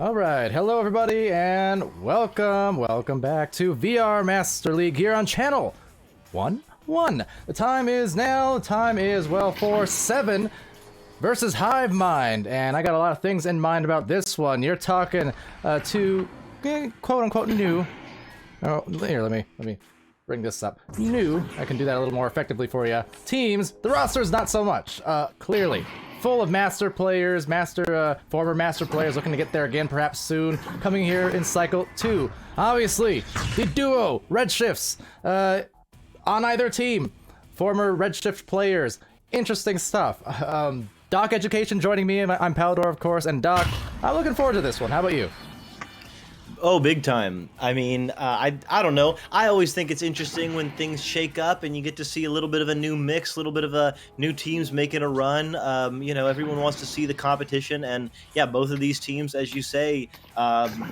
All right, hello everybody, and welcome back to VR Master League here on channel 1. The time is now, well, for 7 versus Hive Mind, and I got a lot of things in mind about this one. You're talking to quote-unquote new. Oh, here, let me bring this up. New, I can do that a little more effectively for you. Teams, the roster's not so much, clearly. Full of master players, former master players looking to get there again perhaps soon, coming here in Cycle 2. Obviously, the duo, Redshifts, on either team. Former Redshift players, interesting stuff. DocEducation joining me, I'm Palidore, of course, and Doc, I'm looking forward to this one. How about you? Oh, big time. I mean, I don't know. I always think it's interesting when things shake up and you get to see a little bit of a new mix, a little bit of a new teams making a run. You know, everyone wants to see the competition, and yeah, both of these teams, as you say,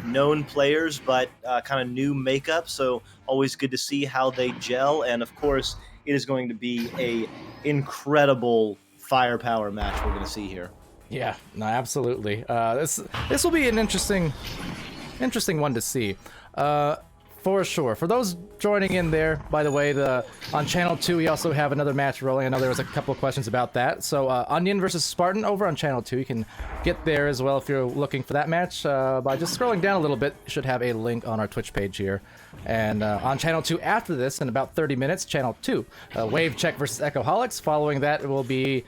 known players, but kind of new makeup. So always good to see how they gel. And of course, it is going to be a incredible firepower match we're going to see here. Yeah, no, absolutely. This will be an interesting one to see, for sure. For those joining in there, by the way, on Channel 2 we also have another match rolling. I know there was a couple of questions about that. So Onion versus Spartan over on Channel 2. You can get there as well if you're looking for that match by just scrolling down a little bit. You should have a link on our Twitch page here. And on Channel 2 after this, in about 30 minutes, Channel 2, Wave Check versus Echoholics. Following that, it will be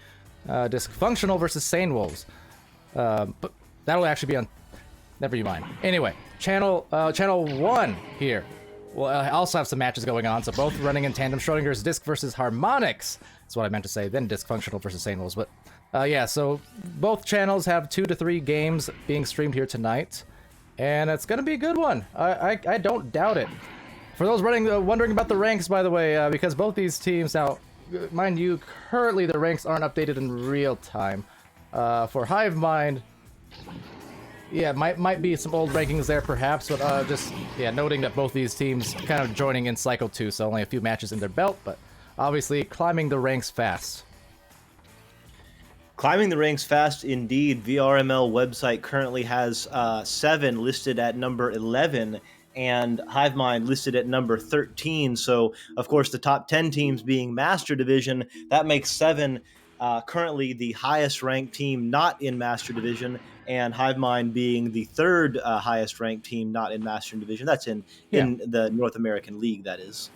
Dysfunctional versus Sane Wolves. But that'll actually be on... Never mind. Anyway, channel 1 here. Well, I also have some matches going on, so both running in tandem. Schrodinger's Disc versus Harmonics. That's what I meant to say. Then Dysfunctional versus Sane Wolves. But yeah, so both channels have 2 to 3 games being streamed here tonight, and it's gonna be a good one. I don't doubt it. For those wondering about the ranks, by the way, because both these teams now, mind you, currently the ranks aren't updated in real time. For Hive Mind. Yeah, might be some old rankings there perhaps, but just, yeah, noting that both these teams kind of joining in Cycle 2, so only a few matches in their belt, but obviously climbing the ranks fast. Climbing the ranks fast indeed. VRML website currently has 7 listed at number 11, and HiveMind listed at number 13. So, of course, the top 10 teams being Master Division, that makes 7 currently the highest ranked team not in Master Division, and HiveMind being the 3rd highest ranked team not in Master Division. That's in the North American League, that is.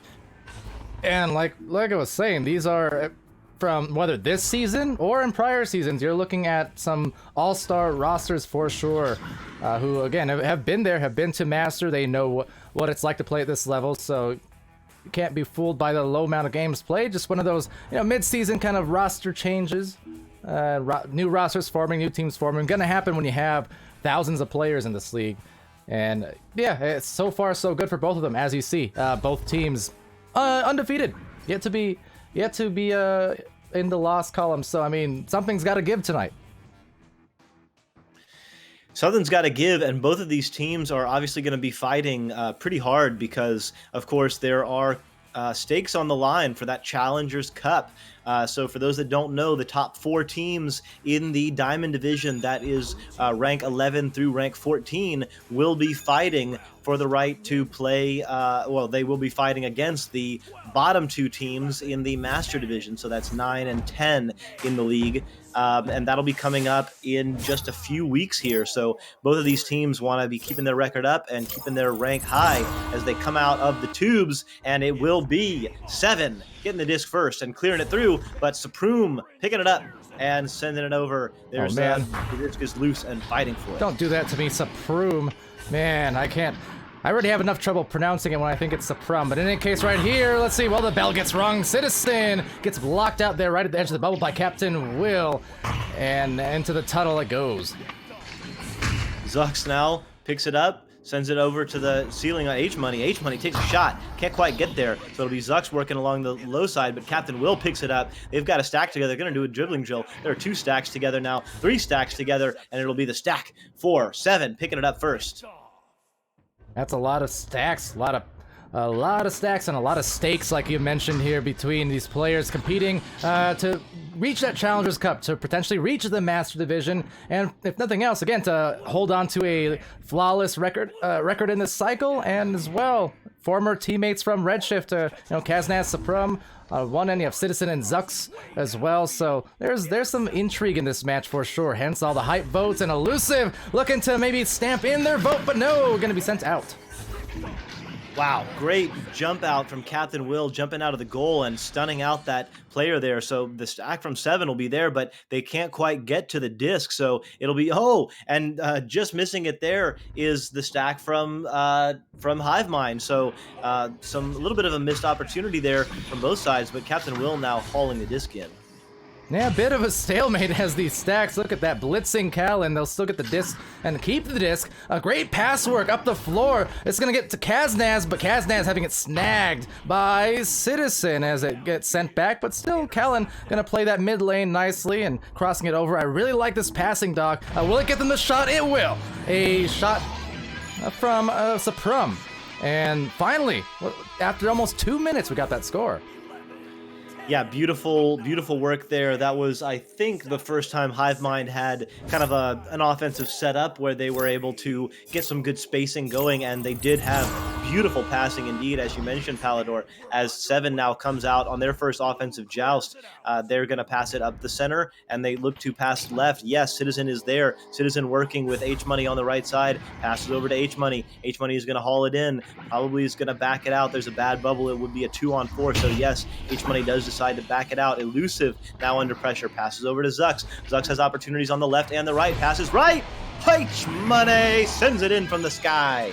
And like I was saying, these are from whether this season or in prior seasons, you're looking at some all-star rosters for sure, who, again, have been there, have been to Master. They know what it's like to play at this level, so you can't be fooled by the low amount of games played. Just one of those, you know, mid-season kind of roster changes. New rosters forming, new teams forming. Gonna happen when you have thousands of players in this league. And yeah, it's so far so good for both of them, as you see. Both teams undefeated, yet to be in the loss column. So I mean, something's got to give tonight. Something's got to give, and both of these teams are obviously going to be fighting pretty hard because, of course, there are stakes on the line for that Challengers Cup. So for those that don't know, the top 4 teams in the Diamond Division, that is rank 11 through rank 14, will be fighting for the right to play, well, they will be fighting against the bottom 2 teams in the Master Division. So that's 9 and 10 in the league. And that'll be coming up in just a few weeks here. So both of these teams want to be keeping their record up and keeping their rank high as they come out of the tubes. And it will be 7 getting the disc first and clearing it through, but Supreme picking it up and sending it over. There's the disc is loose and fighting for it. Don't do that to me, Supreme. Man, I can't. I already have enough trouble pronouncing it when I think it's Supreme, but in any case right here, let's see, well, the bell gets rung. Citizen gets blocked out there right at the edge of the bubble by Captain Will, and into the tunnel it goes. Zux now picks it up, sends it over to the ceiling on H-Money. H-Money takes a shot, can't quite get there, so it'll be Zux working along the low side, but Captain Will picks it up. They've got a stack together. They're going to do a dribbling drill. There are 2 stacks together now, 3 stacks together, and it'll be the stack 4, 7, picking it up first. That's a lot of stacks, a lot A lot of stacks and a lot of stakes, like you mentioned here, between these players competing to reach that Challengers Cup, to potentially reach the Master Division, and if nothing else, again, to hold on to a flawless record in this cycle, and as well, former teammates from Redshift, Kaznaz, Suprum. One end you have Citizen and Zux as well, so there's some intrigue in this match for sure. Hence all the hype votes, and Elusive looking to maybe stamp in their vote, but no, gonna be sent out. Wow, great jump out from Captain Will, jumping out of the goal and stunning out that player there. So the stack from 7 will be there, but they can't quite get to the disc. So it'll be, and just missing it there is the stack from Hivemind. So a little bit of a missed opportunity there from both sides, but Captain Will now hauling the disc in. Yeah, a bit of a stalemate as these stacks. Look at that blitzing Callan. They'll still get the disc and keep the disc. A great pass work up the floor. It's going to get to Kaznaz, but Kaznaz having it snagged by Citizen as it gets sent back. But still, Callan going to play that mid lane nicely and crossing it over. I really like this passing, Doc. Will it get them the shot? It will. A shot from Suprum. And finally, after almost 2 minutes, we got that score. Yeah, beautiful work there. That was, I think, the first time Hivemind had kind of an offensive setup where they were able to get some good spacing going, and they did have beautiful passing indeed, as you mentioned, Palidore. As 7 now comes out on their first offensive joust, they're going to pass it up the center, and they look to pass left. Yes, Citizen is there. Citizen working with H-Money on the right side, passes over to H-Money. H-Money is going to haul it in, probably is going to back it out. There's a bad bubble. It would be a 2-on-4, so yes, H-Money does decide to back it out. Elusive now under pressure, passes over to Zux. Zux has opportunities on the left and the right, passes right. H-Money sends it in from the sky.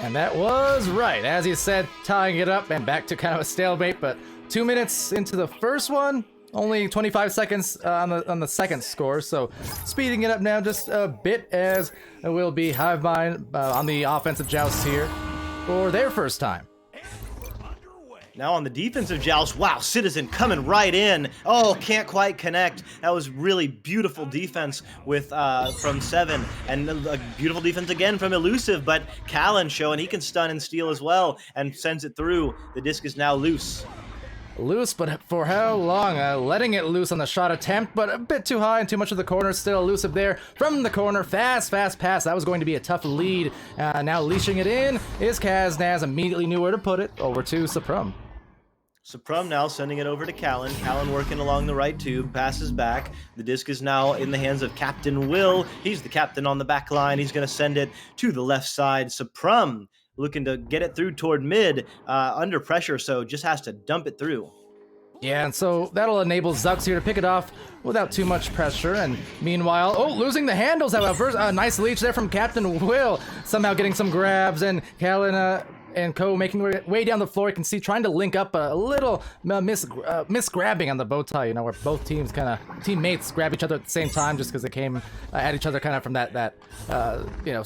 And that was right, as you said, tying it up and back to kind of a stalemate, but 2 minutes into the first one, only 25 seconds on the second score, so speeding it up now just a bit as it will be Hivemind on the offensive joust here for their first time. Now on the defensive joust, wow, Citizen coming right in. Oh, can't quite connect. That was really beautiful defense with from 7, and a beautiful defense again from Elusive, but Callan showing he can stun and steal as well, and sends it through. The disc is now loose. Loose, but for how long? Letting it loose on the shot attempt, but a bit too high and too much of the corner. Still Elusive there from the corner. Fast pass. That was going to be a tough lead. Now leashing it in is Kaznaz. Immediately knew where to put it. Over to Suprum. Suprum now sending it over to Callan. Callan working along the right tube, passes back. The disc is now in the hands of Captain Will. He's the captain on the back line. He's going to send it to the left side. Suprum looking to get it through toward mid, under pressure, so just has to dump it through. Yeah, and so that'll enable Zux here to pick it off without too much pressure. And meanwhile, losing the handles, however. A nice leech there from Captain Will. Somehow getting some grabs, and Callan and Co making way down the floor. You can see trying to link up a little misgrabbing on the bow tie, where both teammates grab each other at the same time just because they came at each other kind of from that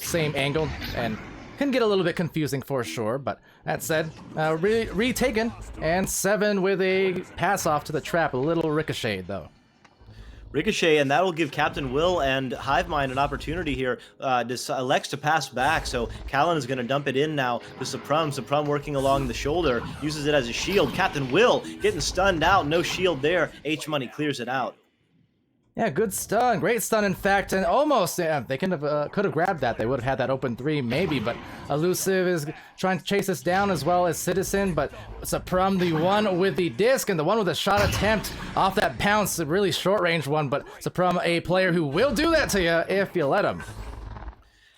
same angle, and can get a little bit confusing for sure. But that said, retaken, and 7 with a pass off to the trap, a little ricochet though. Ricochet, and that'll give Captain Will and Hivemind an opportunity here. Elects to pass back, so Callan is going to dump it in now to Suprum. Suprum working along the shoulder, uses it as a shield. Captain Will getting stunned out, no shield there. H-Money clears it out. Yeah, good stun, great stun in fact, and almost, they could have grabbed that. They would have had that open 3 maybe, but Elusive is trying to chase us down as well as Citizen, but Suprum, the one with the disc and the one with a shot attempt off that bounce, a really short range one, but Suprum, a player who will do that to you if you let him.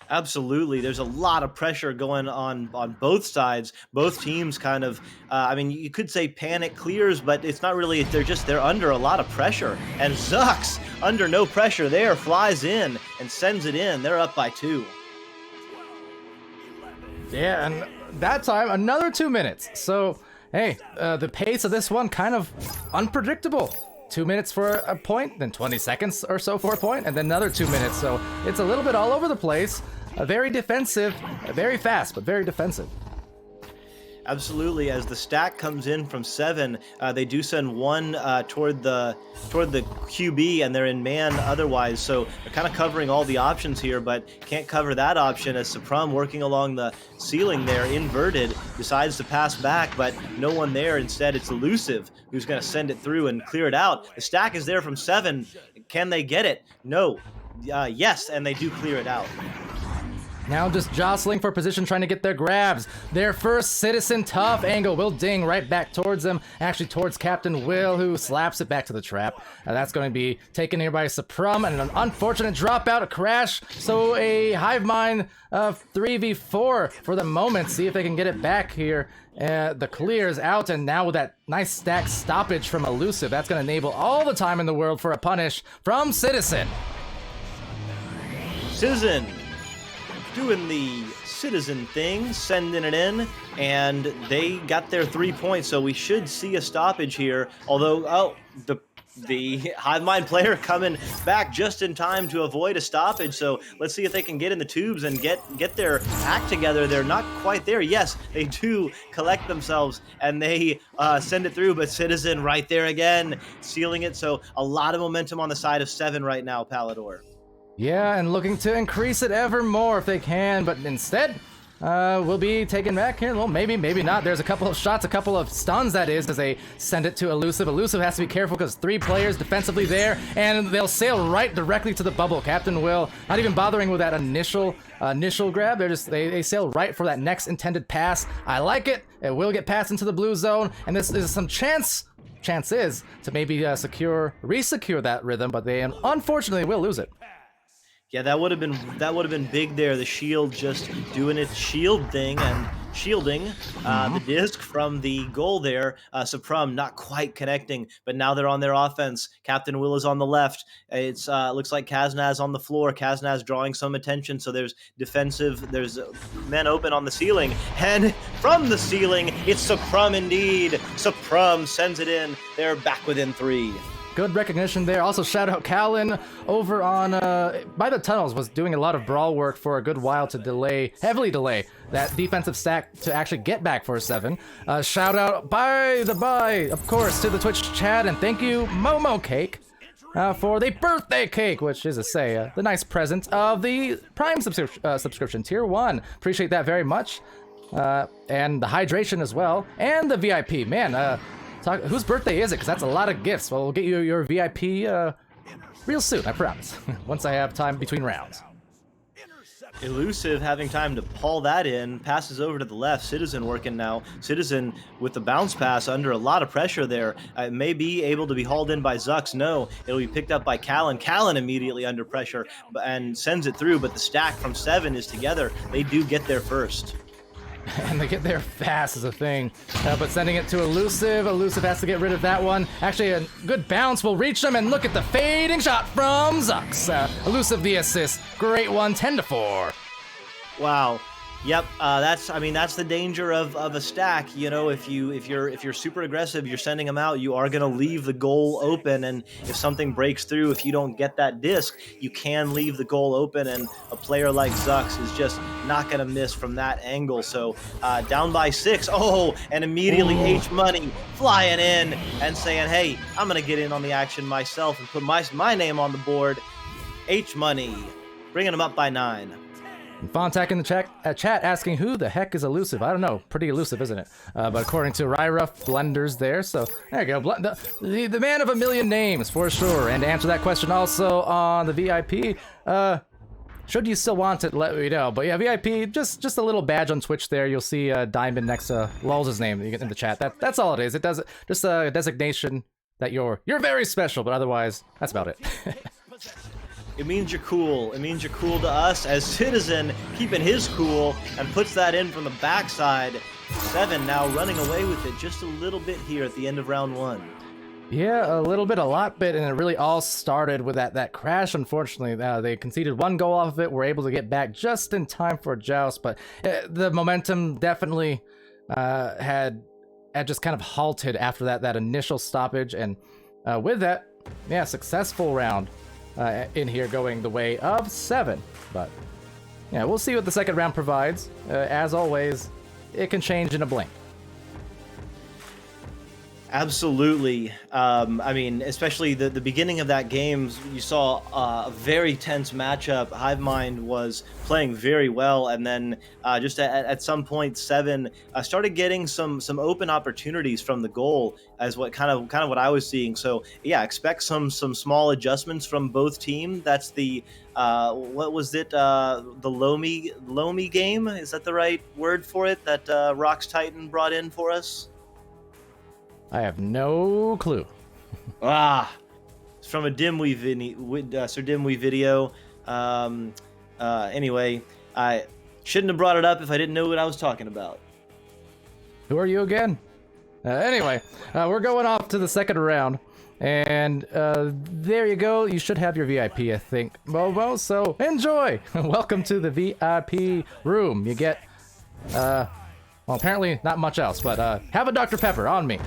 Absolutely. There's a lot of pressure going on both sides. Both teams kind of, you could say panic clears, but it's not really. They're under a lot of pressure. And Zux, under no pressure there, flies in and sends it in. They're up by 2. Yeah, and that time, another 2 minutes. So, hey, the pace of this one kind of unpredictable. 2 minutes for a point, then 20 seconds or so for a point, and then another 2 minutes. So it's a little bit all over the place. Very defensive, very fast, but very defensive. Absolutely. As the stack comes in from 7, they do send one toward the QB, and they're in man otherwise. So they're kind of covering all the options here, but can't cover that option as Suprum, working along the ceiling there, inverted, decides to pass back, but no one there. Instead, it's Elusive who's going to send it through and clear it out. The stack is there from 7. Can they get it? No. Yes, and they do clear it out. Now just jostling for position, trying to get their grabs. Their first Citizen tough angle will ding right back towards them, actually towards Captain Will, who slaps it back to the trap. That's going to be taken here by Suprum, and an unfortunate dropout, a crash. So a Hive Mind 3v4 for the moment. See if they can get it back here. The clear is out, and now with that nice stack stoppage from Elusive, that's going to enable all the time in the world for a punish from Citizen. Citizen doing the Citizen thing, sending it in, and they got their 3 points, so we should see a stoppage here. Although, the Hive Mind player coming back just in time to avoid a stoppage, so let's see if they can get in the tubes and get their act together. They're not quite there. Yes, they do collect themselves, and they send it through, but Citizen right there again, sealing it, so a lot of momentum on the side of 7 right now, Palidore. Yeah, and looking to increase it ever more if they can, but instead, we'll be taken back here. Well, maybe not. There's a couple of shots, a couple of stuns, that is, as they send it to Elusive. Elusive has to be careful because 3 players defensively there, and they'll sail right directly to the bubble. Captain Will, not even bothering with that initial grab. They sail right for that next intended pass. I like it. It will get passed into the blue zone, and this is some chance is to maybe resecure that rhythm, but they unfortunately will lose it. Yeah, that would have been big there. The shield just doing its shield thing and shielding the disc from the goal there. Suprum not quite connecting, but now they're on their offense. Captain Will is on the left. It's looks like Kaznaz on the floor. Kaznaz drawing some attention, so there's men open on the ceiling, and from the ceiling, it's Suprum indeed. Suprum sends it in. They're back within 3. Good recognition there. Also, shout out Callan over on by the tunnels, was doing a lot of brawl work for a good while to heavily delay that defensive stack to actually get back for a 7. Shout out of course, to the Twitch chat, and thank you Momo Cake for the birthday cake, which is the nice present of the Prime subscription tier 1. Appreciate that very much, and the hydration as well, and the VIP. Man, whose birthday is it? Because that's a lot of gifts. Well, we'll get you your VIP real soon, I promise. Once I have time between rounds. Elusive having time to pull that in, passes over to the left. Citizen working now. Citizen with the bounce pass under a lot of pressure there. May be able to be hauled in by Zux. No, it'll be picked up by Callan. Callan immediately under pressure and sends it through, but the stack from 7 is together. They do get there first. And they get there fast is a thing. But sending it to Elusive. Elusive has to get rid of that one. Actually, a good bounce will reach them, and look at the fading shot from Zux. Elusive the assist. Great one, 10-4. Wow. Yep, that's the danger of a stack. You know, if you're super aggressive, you're sending them out, you are gonna leave the goal open, and if something breaks through, if you don't get that disc, you can leave the goal open, and a player like Zux is just not gonna miss from that angle. So down by 6, and immediately H Money flying in and saying, hey, I'm gonna get in on the action myself and put my name on the board. H Money bringing them up by 9. Fontac in the chat asking who the heck is Elusive. I don't know. Pretty elusive, isn't it? But according to Ryra, Blender's there. So there you go. The man of a million names, for sure. And to answer that question also on the VIP, should you still want it, let me know. But yeah, VIP, just a little badge on Twitch there. You'll see Diamond next to Lulz's name in the chat. That's all it is. It does just a designation that you're very special, but otherwise, that's about it. It means you're cool. It means you're cool to us, as Citizen keeping his cool and puts that in from the backside. 7 now running away with it just a little bit here at the end of round 1. Yeah, a lot bit, and it really all started with that crash, unfortunately. They conceded 1 goal off of it, were able to get back just in time for a joust, but the momentum definitely had just kind of halted after that initial stoppage, and with that, yeah, successful round. In here going the way of 7, but yeah, we'll see what the second round provides. As always, it can change in a blink. Absolutely. I mean, especially the beginning of that game, you saw a very tense matchup. Hivemind was playing very well, and then just at some point, Seven started getting some open opportunities from the goal, as what kind of what I was seeing. So yeah, expect some small adjustments from both team. That's the what was it? The Lomi game? Is that the right word for it? That Rox Titan brought in for us. I have no clue. It's from a Dimwee Sir Dimwee video. Anyway, I shouldn't have brought it up if I didn't know what I was talking about. Who are you again? Anyway, we're going off to the second round. And there you go. You should have your VIP, I think, Momo. So enjoy. Welcome to the VIP room. You get... well, apparently not much else, but have a Dr. Pepper on me.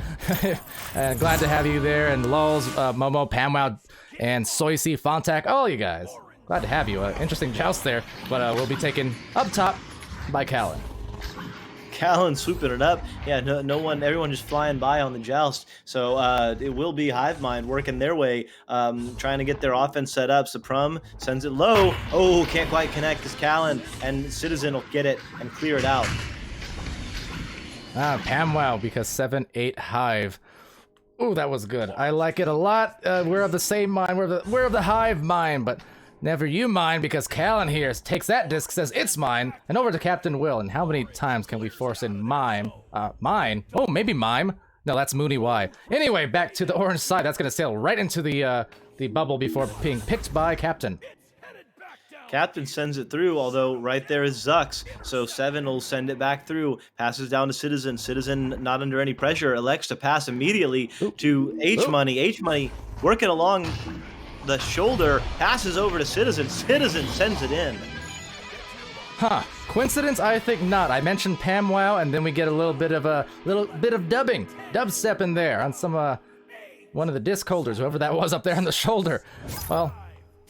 And glad to have you there, and Lulz, Momo, PAMWOW, and Soisy, Fontac, all you guys. Glad to have you. Interesting joust there, but we'll be taken up top by Callan. Callan swooping it up. Yeah, no one, everyone just flying by on the joust. So it will be Hivemind working their way, trying to get their offense set up. Suprum sends it low. Oh, can't quite connect as Callan, and Citizen will get it and clear it out. PAMWOW, because 7-8 Hive. Ooh, that was good. I like it a lot. We're of the same mind. We're of the Hive mind, but never you mind, because Callan here takes that disc, says it's mine, and over to Captain Will. And how many times can we force in mime? Mine? Oh, maybe mime? No, that's Mooney Y. Anyway, back to the orange side. That's gonna sail right into the bubble before being picked by Captain. Captain sends it through, although right there is Zux. So Seven will send it back through, passes down to Citizen. Citizen not under any pressure, elects to pass immediately to H-Money. H-Money working along the shoulder, passes over to Citizen. Citizen sends it in. Huh. Coincidence? I think not. I mentioned PAMWOW, and then we get a little bit of dubbing, dubstep in there on some one of the disc holders, whoever that was up there on the shoulder. Well,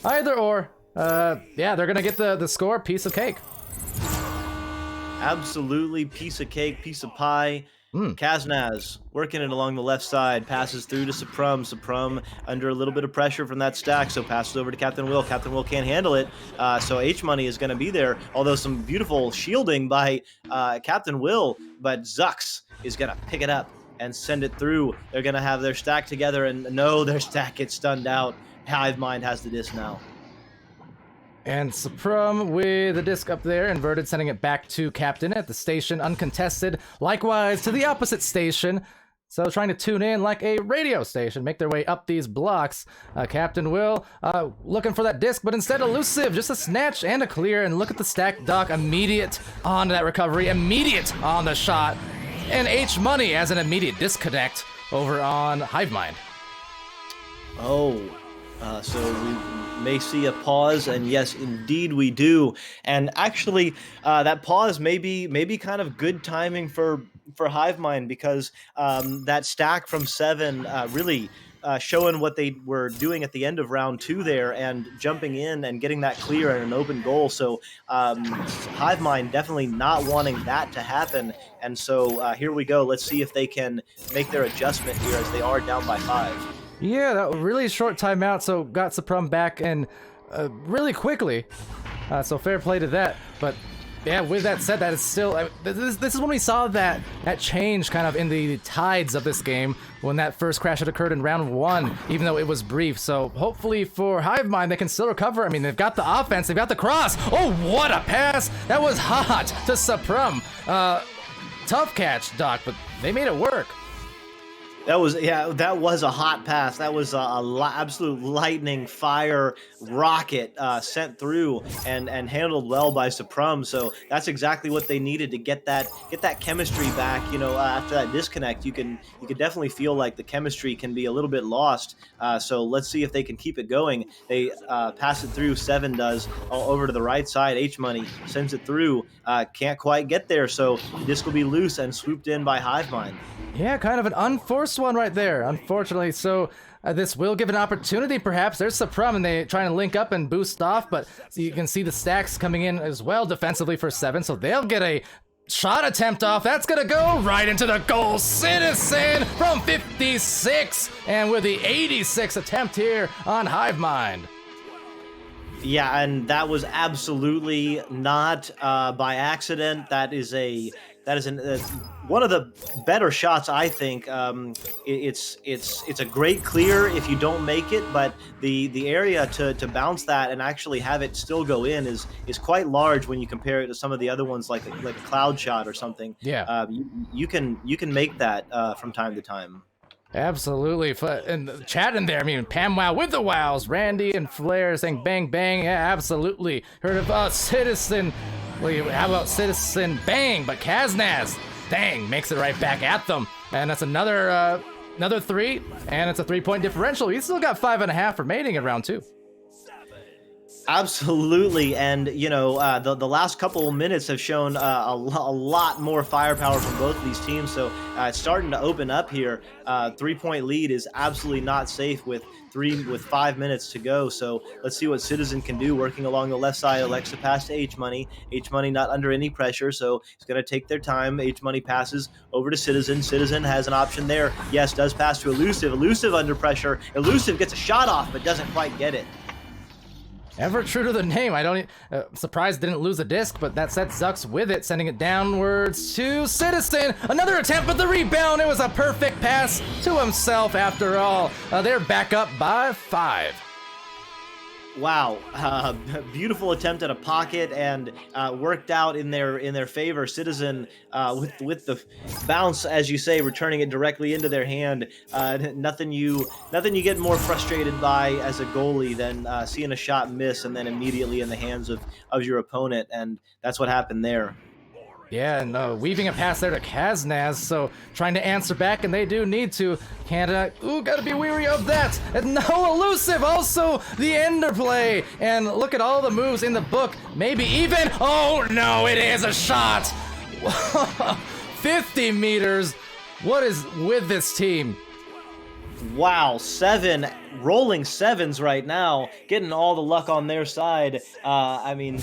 either or. Yeah, they're gonna get the score, piece of cake. Absolutely, piece of cake, piece of pie. Kaznaz working it along the left side, passes through to Suprum. Suprum under a little bit of pressure from that stack, so passes over to Captain Will. Captain Will can't handle it, so H-Money is going to be there, although some beautiful shielding by Captain Will, but Zux is going to pick it up and send it through. They're going to have their stack together, and no, their stack gets stunned out. Hivemind has the disc now. And Suprum with the disc up there, inverted, sending it back to Captain at the station, uncontested. Likewise to the opposite station. So trying to tune in like a radio station, make their way up these blocks. Captain Will looking for that disc, but instead elusive, just a snatch and a clear. And look at the stack, Doc, immediate on that recovery, immediate on the shot. And H-Money as an immediate disconnect over on Hivemind. Oh, so we may see a pause, and yes, indeed we do. And actually, that pause may be kind of good timing for Hivemind, because that stack from Seven really showing what they were doing at the end of round 2 there, and jumping in and getting that clear and an open goal. So Hivemind definitely not wanting that to happen. And so here we go. Let's see if they can make their adjustment here, as they are down by 5. Yeah, that was really short timeout, so got Suprum back and really quickly. So fair play to that. But yeah, with that said, that is still this is when we saw that change kind of in the tides of this game, when that first crash had occurred in round 1, even though it was brief. So hopefully for Hivemind, they can still recover. I mean, they've got the offense, they've got the cross. Oh, what a pass! That was hot to Suprum. Tough catch, Doc, but they made it work. That was a hot pass. That was absolute lightning fire rocket sent through and handled well by Suprum. So that's exactly what they needed to get that chemistry back. You know, after that disconnect, you could definitely feel like the chemistry can be a little bit lost. So let's see if they can keep it going. They pass it through. Seven does over to the right side. H-Money sends it through. Can't quite get there. So this will be loose and swooped in by Hivemind. Yeah, kind of an unforced one right there, unfortunately. So this will give an opportunity, perhaps. There's Suprum, and they trying to link up and boost off, but you can see the stacks coming in as well defensively for Seven, so they'll get a shot attempt off. That's gonna go right into the goal. Citizen from 56, and with the 86 attempt here on HiveMind. Yeah, and that was absolutely not by accident. That is one of the better shots, I think. It's a great clear if you don't make it, but the area to bounce that and actually have it still go in is quite large when you compare it to some of the other ones like a cloud shot or something. Yeah, you can make that from time to time. absolutely. And the chat in there, I mean, PAMWOW with the wows. Randy and Flair saying bang bang. Yeah, absolutely. Heard of Citizen. Well, how about Citizen bang? But Kaznaz, dang, makes it right back at them. And that's another 3, and it's a 3-point differential. He's still got 5.5 remaining in round 2. Absolutely, and you know the last couple of minutes have shown a lot more firepower from both of these teams. So it's starting to open up here. 3-point lead is absolutely not safe with 5 minutes to go. So let's see what Citizen can do. Working along the left side, elects to pass to H Money. H Money not under any pressure, so it's going to take their time. H Money passes over to Citizen. Citizen has an option there. Yes, does pass to Elusive. Elusive under pressure. Elusive gets a shot off, but doesn't quite get it. Ever true to the name. I don't surprised didn't lose a disc, but that set Zux with it, sending it downwards to Citizen. Another attempt at the rebound. It was a perfect pass to himself after all. They're back up by 5. Wow, beautiful attempt at a pocket and worked out in their favor. Citizen with the bounce, as you say, returning it directly into their hand. Nothing you get more frustrated by as a goalie than seeing a shot miss and then immediately in the hands of your opponent, and that's what happened there. Yeah, and weaving a pass there to Kaznaz, so trying to answer back, and they do need to. Canada, gotta be weary of that. And no, Elusive, also the ender play. And look at all the moves in the book. Maybe even, oh no, it is a shot. 50 meters. What is with this team? Wow, 7 rolling 7s right now, getting all the luck on their side. I mean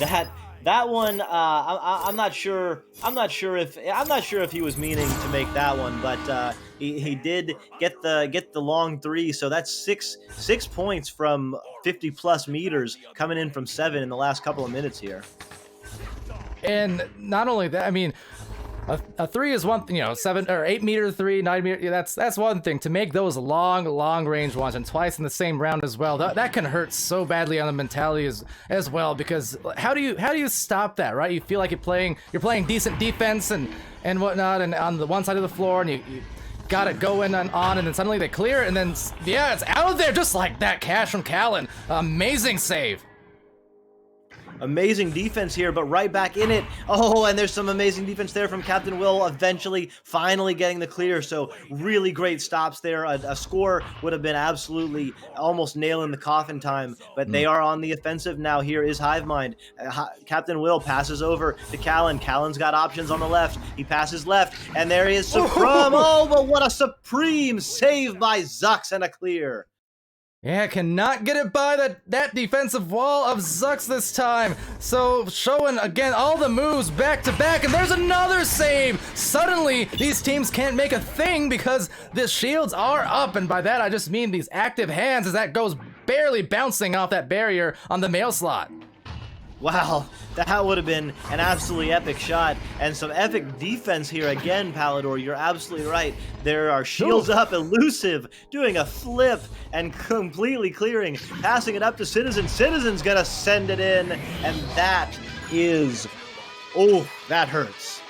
that one, I'm not sure if he was meaning to make that one, but he did get the long 3, so that's 6 points from 50 plus meters coming in from 7 in the last couple of minutes here. And not only that, I mean, a 3 is one thing, 7 or 8 meter 3, 9 meter. That's one thing. To make those long range ones and twice in the same round as well, that can hurt so badly on the mentality as well. Because how do you stop that, right? You feel like you're playing decent defense and whatnot, and on the one side of the floor, and you got it going on, and then suddenly they clear it, and then it's out of there just like that. Cash from Callan, amazing save. Amazing defense here, but right back in it. Oh, and there's some amazing defense there from Captain Will, finally getting the clear. So really great stops there. A score would have been absolutely almost nailing the coffin time, but they are on the offensive now. Here is HiveMind. Captain Will passes over to Callan. Callan's got options on the left. He passes left, and there he is, Supreme. Oh, but what a supreme save by Zux and a clear. Yeah, cannot get it by that defensive wall of Zux this time. So showing again all the moves back to back, and there's another save. Suddenly, these teams can't make a thing because the shields are up, and by that I just mean these active hands as that goes barely bouncing off that barrier on the mail slot. Wow, that would have been an absolutely epic shot and some epic defense here again, Palidore. You're absolutely right. There are shields up, Elusive doing a flip and completely clearing, passing it up to Citizen. Citizen's gonna send it in, and that is, that hurts.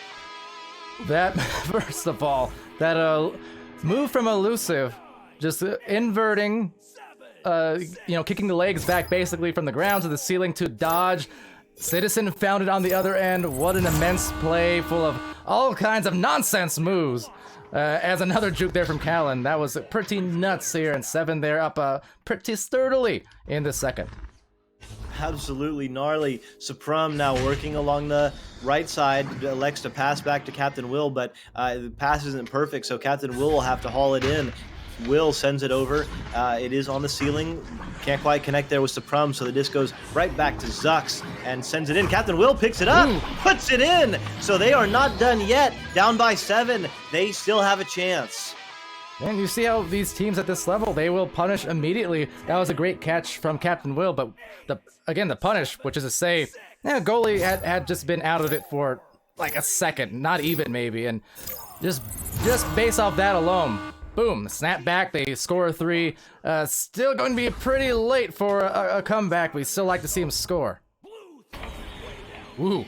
That, first of all, that move from Elusive, just inverting, kicking the legs back basically from the ground to the ceiling to dodge. Citizen found it on the other end. What an immense play full of all kinds of nonsense moves. As another juke there from Callan. That was pretty nuts here, and 7 there up pretty sturdily in the second. Absolutely gnarly. Supreme now working along the right side, elects to pass back to Captain Will, but the pass isn't perfect, so Captain Will have to haul it in. Will sends it over. It is on the ceiling. Can't quite connect there with Suprum, so the disc goes right back to Zux and sends it in. Captain Will picks it up, puts it in. So they are not done yet. Down by 7. They still have a chance. And you see how these teams at this level, they will punish immediately. That was a great catch from Captain Will, but the punish, which is to say, goalie had just been out of it for like a second, not even maybe, and just based off that alone, boom, snap back, they score 3. Still going to be pretty late for a comeback. We still like to see him score. Woo.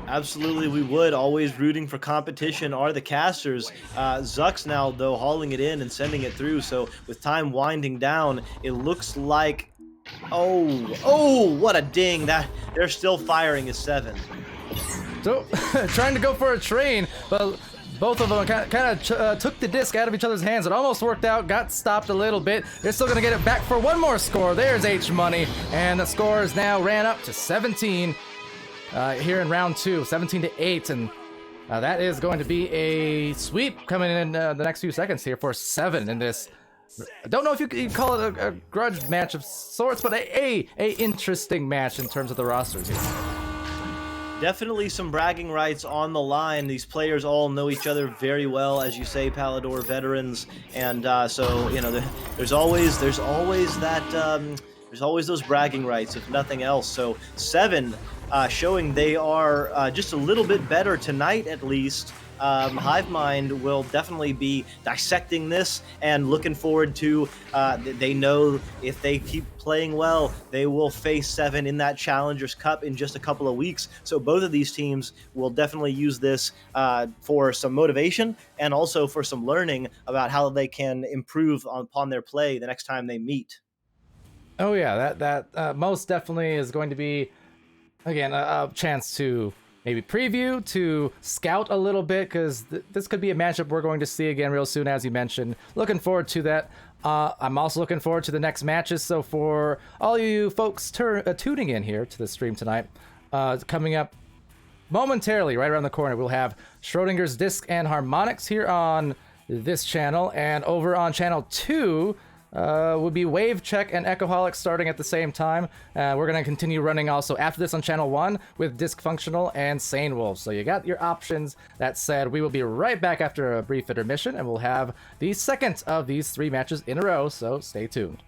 Absolutely, we would. Always rooting for competition are the casters. Zux now, though, hauling it in and sending it through. So with time winding down, it looks like... Oh, what a ding. They're still firing as 7. So, trying to go for a train, but both of them kind of took the disc out of each other's hands. It almost worked out, got stopped a little bit. They're still going to get it back for one more score. There's H Money, and the score is now ran up to 17 here in round 2, 17-8, and that is going to be a sweep coming in the next few seconds here for 7 in this. I don't know if you could call it a grudge match of sorts, but a interesting match in terms of the rosters here. Definitely some bragging rights on the line. These players all know each other very well, as you say, Palidore veterans, and so there's always that there's always those bragging rights, if nothing else. So 7 showing they are just a little bit better tonight, at least. Hive Mind will definitely be dissecting this and looking forward to, they know if they keep playing well, they will face 7 in that Challengers Cup in just a couple of weeks. So both of these teams will definitely use this for some motivation and also for some learning about how they can improve upon their play the next time they meet. Oh yeah, that most definitely is going to be, again, a chance to maybe preview, to scout a little bit, because this could be a matchup we're going to see again real soon, as you mentioned. Looking forward to that. I'm also looking forward to the next matches. So for all you folks tuning in here to the stream tonight, coming up momentarily, right around the corner, we'll have Schrodinger's Disc and Harmonics here on this channel, and over on channel 2, would be Wave Check and Echoholic starting at the same time. We're going to continue running also after this on channel 1 with Dysfunctional and Sane Wolf. So you got your options. That said, we will be right back after a brief intermission, and we'll have the second of these 3 matches in a row, so stay tuned.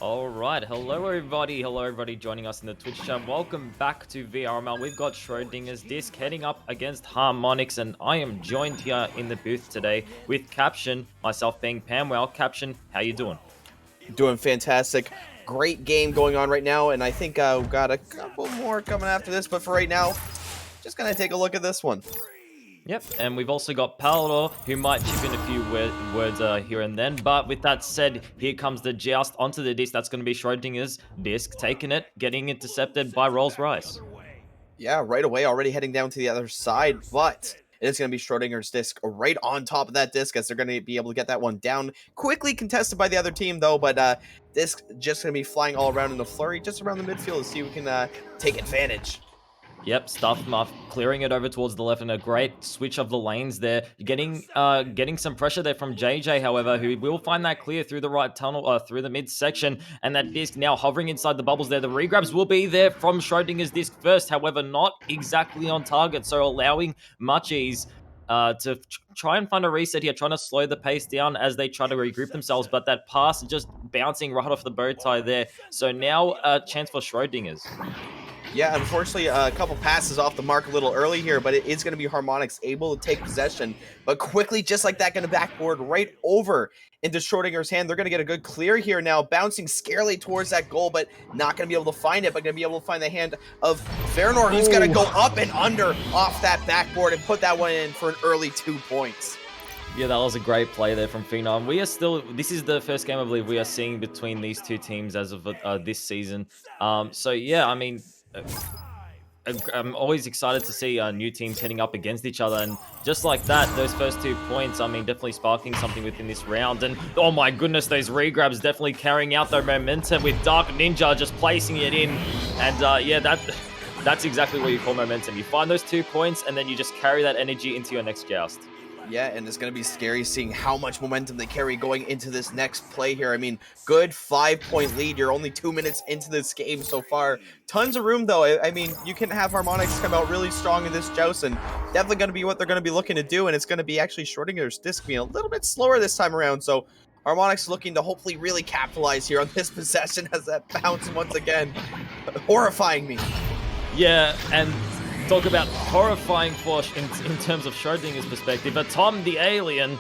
All right, hello everybody joining us in the Twitch chat. Welcome back to VRML. We've got Schrodinger's Disc heading up against Harmonix, and I am joined here in the booth today with Caption, myself being PAMWOW. Caption, how you doing? Doing fantastic. Great game going on right now, and I think we've got a couple more coming after this, but for right now, just gonna take a look at this one. Yep, and we've also got Palidore, who might chip in a few words here and then. But with that said, here comes the joust onto the disc. That's going to be Schrodinger's disc, taking it, getting intercepted by Rolls-Royce. Yeah, right away, already heading down to the other side, but it is going to be Schrodinger's disc right on top of that disc as they're going to be able to get that one down. Quickly contested by the other team, though, but disc just going to be flying all around in the flurry, just around the midfield to see who can take advantage. Yep, Stuff Muff clearing it over towards the left, and a great switch of the lanes there. Getting some pressure there from JJ, however, who will find that clear through the right tunnel, through the midsection, and that disc now hovering inside the bubbles there. The regrabs will be there from Schrodinger's disc first, however, not exactly on target, so allowing much ease to try and find a reset here, trying to slow the pace down as they try to regroup themselves, but that pass just bouncing right off the bow tie there. So now a chance for Schrodinger's. Yeah, unfortunately, a couple passes off the mark a little early here, but it is going to be Harmonix able to take possession. But quickly, just like that, going to backboard right over into Schrodinger's hand. They're going to get a good clear here now, bouncing scarily towards that goal, but not going to be able to find it, but going to be able to find the hand of Vernor, who's going to go up and under off that backboard and put that one in for an early 2 points. Yeah, that was a great play there from Phenom. This is the first game I believe we are seeing between these two teams as of this season. So yeah, I mean, I'm always excited to see new teams heading up against each other, and just like that, those first 2 points, I mean, definitely sparking something within this round. And oh my goodness, those regrabs definitely carrying out their momentum with Dark Ninja just placing it in, and yeah, that's exactly what you call momentum. You find those 2 points, and then you just carry that energy into your next joust. Yeah, and it's going to be scary seeing how much momentum they carry going into this next play here. I mean, good 5-point lead. You're only 2 minutes into this game so far. Tons of room, though. I mean, you can have Harmonix come out really strong in this joust, and definitely going to be what they're going to be looking to do, and it's going to be actually Schrodinger's disc being a little bit slower this time around, so Harmonix looking to hopefully really capitalize here on this possession as that bounce once again. Horrifying me. Yeah, and talk about horrifying for in terms of Schrodinger's perspective. But Adam the Alien,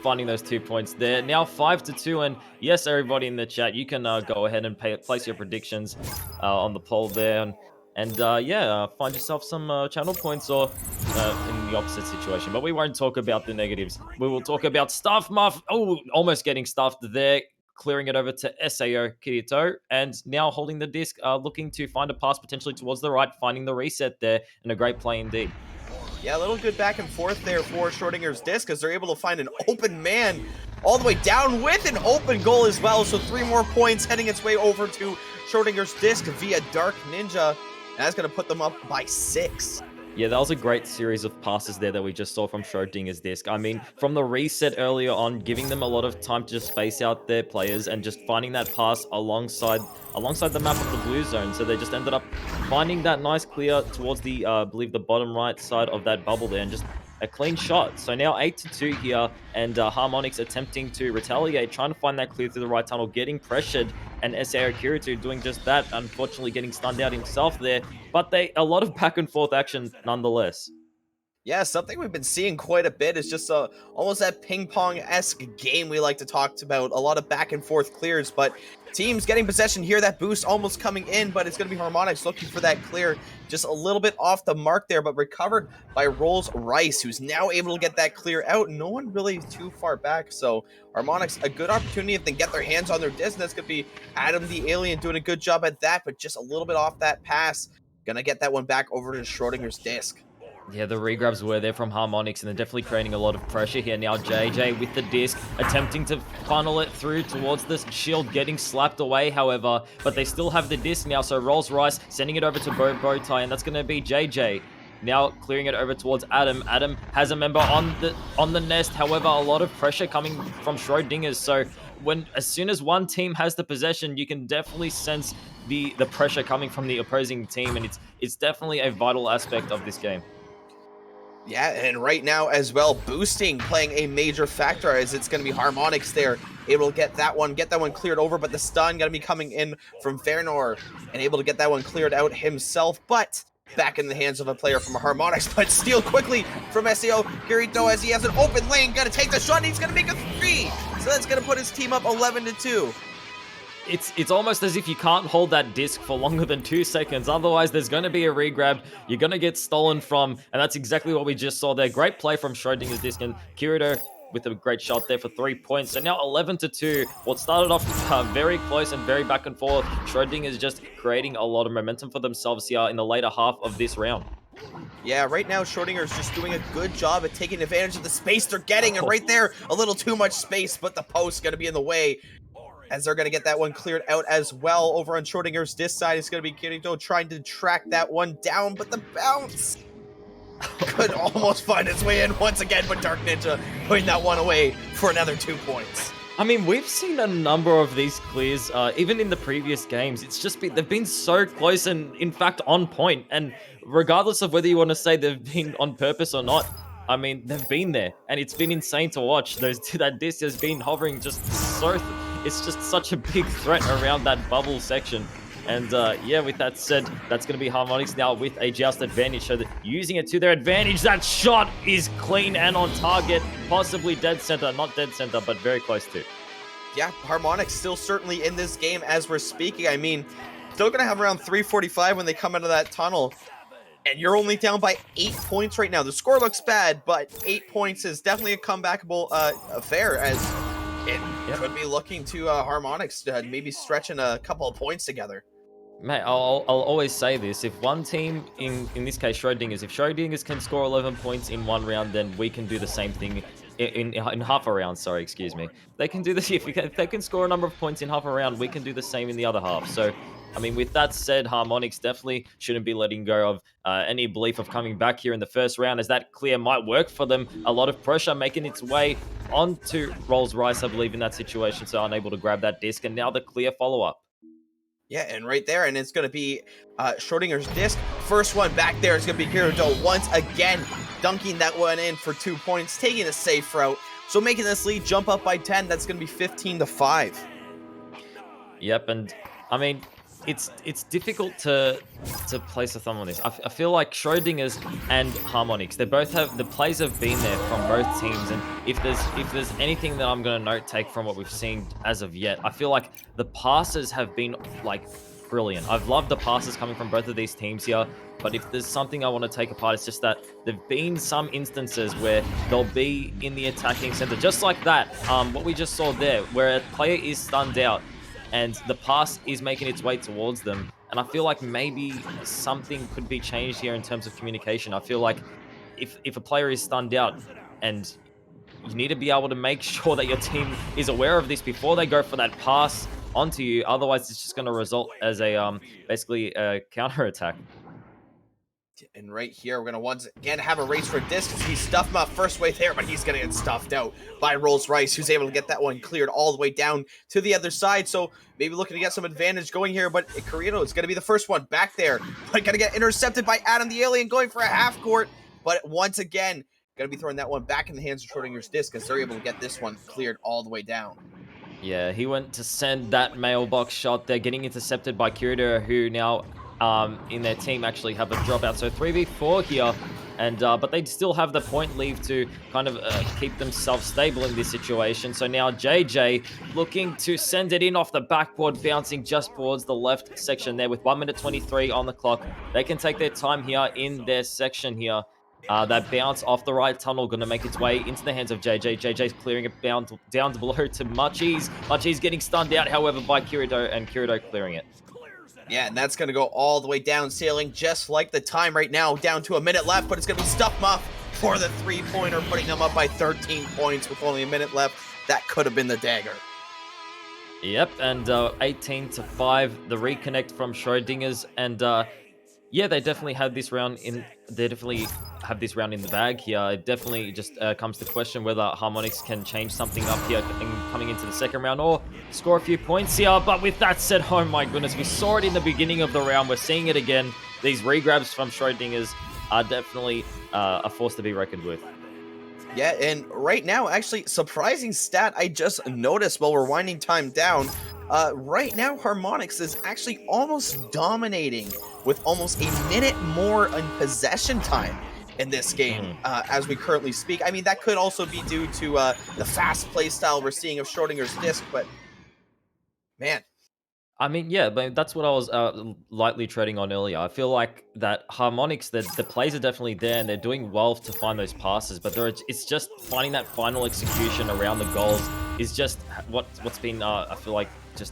finding those 2 points there. Now 5-2, and yes, everybody in the chat, you can go ahead and place your predictions on the poll there, and yeah, find yourself some channel points or in the opposite situation. But we won't talk about the negatives. We will talk about Stuff Muff. Oh, almost getting stuffed there. Clearing it over to Sao Kirito, and now holding the disc, looking to find a pass potentially towards the right, finding the reset there, and a great play indeed. Yeah, a little good back and forth there for Schrodinger's disc as they're able to find an open man all the way down with an open goal as well. So 3 more points heading its way over to Schrodinger's disc via Dark Ninja. And that's going to put them up by 6. Yeah, that was a great series of passes there that we just saw from Schrodinger's disc. I mean, from the reset earlier on, giving them a lot of time to just space out their players and just finding that pass alongside the map of the blue zone. So they just ended up finding that nice clear towards the, I believe, the bottom right side of that bubble there, and just a clean shot. So now 8-2 here, and Harmonix attempting to retaliate, trying to find that clear through the right tunnel, getting pressured, and Sao Kirito doing just that, unfortunately getting stunned out himself there. But a lot of back and forth action nonetheless. Yeah, something we've been seeing quite a bit is just almost that ping-pong-esque game we like to talk about. A lot of back and forth clears, but teams getting possession here. That boost almost coming in, but it's going to be Harmonix looking for that clear. Just a little bit off the mark there, but recovered by Rolls-Royce, who's now able to get that clear out. No one really too far back, so Harmonix, a good opportunity if they get their hands on their disc. That's going to be Adam the Alien doing a good job at that, but just a little bit off that pass. Gonna get that one back over to Schrodinger's disc. Yeah, the regrabs were there from Harmonix, and they're definitely creating a lot of pressure here. Now JJ with the disc, attempting to funnel it through towards this shield, getting slapped away, however, but they still have the disc now, so Rolls-Royce sending it over to Bowtie, and that's going to be JJ. Now clearing it over towards Adam. Adam has a member on the nest, however, a lot of pressure coming from Schrodinger's, so as soon as one team has the possession, you can definitely sense the pressure coming from the opposing team, and it's definitely a vital aspect of this game. Yeah, and right now as well, boosting playing a major factor as it's going to be Harmonix there, able to get that one cleared over, but the stun going to be coming in from Fernor and able to get that one cleared out himself, but back in the hands of a player from Harmonix, but steal quickly from SEO. Kirito, as he has an open lane, going to take the shot, and he's going to make a 3, so that's going to put his team up 11-2. It's almost as if you can't hold that disc for longer than 2 seconds. Otherwise, there's going to be a regrab. You're going to get stolen from, and that's exactly what we just saw there. Great play from Schrodinger's disc, and Kirito with a great shot there for 3 points. So now 11-2. What started off very close and very back and forth. Schrodinger is just creating a lot of momentum for themselves here in the later half of this round. Yeah, right now Schrodinger is just doing a good job at taking advantage of the space they're getting, and right there, a little too much space, but the post's going to be in the way, as they're going to get that one cleared out as well. Over on Schrodinger's this side, it's going to be Kirito trying to track that one down, but the bounce could almost find its way in once again, but Dark Ninja putting that one away for another 2 points. I mean, we've seen a number of these clears, even in the previous games. It's just they've been so close and, in fact, on point. And regardless of whether you want to say they've been on purpose or not, I mean, they've been there, and it's been insane to watch. That disc has been hovering just so... It's just such a big threat around that bubble section. And yeah, with that said, that's going to be Harmonix now with a joust advantage. So using it to their advantage, that shot is clean and on target. Possibly dead center, not dead center, but very close to. Yeah, Harmonix still certainly in this game as we're speaking. I mean, still going to have around 345 when they come out of that tunnel. And you're only down by 8 points right now. The score looks bad, but 8 points is definitely a comebackable affair, as it could be looking to Harmonix maybe stretching a couple of points together. Mate, I'll always say this. If one team, in this case Schrodinger's, if Schrodinger's can score 11 points in one round, then we can do the same thing in half a round, sorry, excuse me. They can do this, if they can score a number of points in half a round, we can do the same in the other half. So, I mean, with that said, Harmonix definitely shouldn't be letting go of any belief of coming back here in the first round, as that clear might work for them. A lot of pressure making its way onto Rolls-Royce, I believe, in that situation, so unable to grab that disc, and now the clear follow-up. Yeah, and right there, and it's going to be Schrodinger's disc. First one back there is going to be Kirito once again, dunking that one in for 2 points, taking a safe route. So making this lead jump up by 10, that's going to be 15-5. Yep, and I mean, it's difficult to place a thumb on this. I feel like Schrodinger's and Harmonix, they both have, the plays have been there from both teams, and if there's anything that I'm going to take from what we've seen as of yet, I feel like the passes have been like brilliant. I've loved the passes coming from both of these teams here, but if there's something I want to take apart, it's just that there've been some instances where they'll be in the attacking center, just like that, what we just saw there, where a player is stunned out and the pass is making its way towards them. And I feel like maybe something could be changed here in terms of communication. I feel like if a player is stunned out, and you need to be able to make sure that your team is aware of this before they go for that pass onto you. Otherwise, it's just going to result as a basically a counter attack. And right here, we're going to once again have a race for disc. He stuffed him out first way there, but he's going to get stuffed out by Rolls-Royce, who's able to get that one cleared all the way down to the other side. So maybe looking to get some advantage going here, but Kirito is going to be the first one back there. But going to get intercepted by Adam the Alien, going for a half court. But once again, going to be throwing that one back in the hands of Schrodinger's disc, as they're able to get this one cleared all the way down. Yeah, he went to send that mailbox shot there, getting intercepted by Kirito, who now in their team actually have a dropout. So 3v4 here, and but they still have the point leave to kind of keep themselves stable in this situation. So now JJ looking to send it in off the backboard, bouncing just towards the left section there with 1 minute 23 on the clock. They can take their time here in their section here. That bounce off the right tunnel going to make its way into the hands of JJ. JJ's clearing it down below to Muchies. Muchies getting stunned out, however, by Kirito, and Kirito clearing it. Yeah, and that's going to go all the way down, sailing just like the time right now, down to a minute left, but it's going to be Stuff Muff for the three-pointer, putting them up by 13 points with only a minute left. That could have been the dagger. Yep, and 18-5, the reconnect from Schrodinger's, and yeah, they definitely had this round in. They definitely have this round in the bag here. It definitely just comes to question whether Harmonix can change something up here coming into the second round, or score a few points here. But with that said, oh my goodness, we saw it in the beginning of the round. We're seeing it again. These regrabs from Schrodinger's, are definitely a force to be reckoned with. Yeah, and right now, actually, surprising stat I just noticed while we're winding time down. Right now, Harmonix is actually almost dominating with almost a minute more in possession time in this game as we currently speak. I mean, that could also be due to the fast play style we're seeing of Schrodinger's disc, but man. I mean, yeah, but that's what I was lightly treading on earlier. I feel like that Harmonix, the plays are definitely there, and they're doing well to find those passes. But it's just finding that final execution around the goals is just what's been, I feel like, just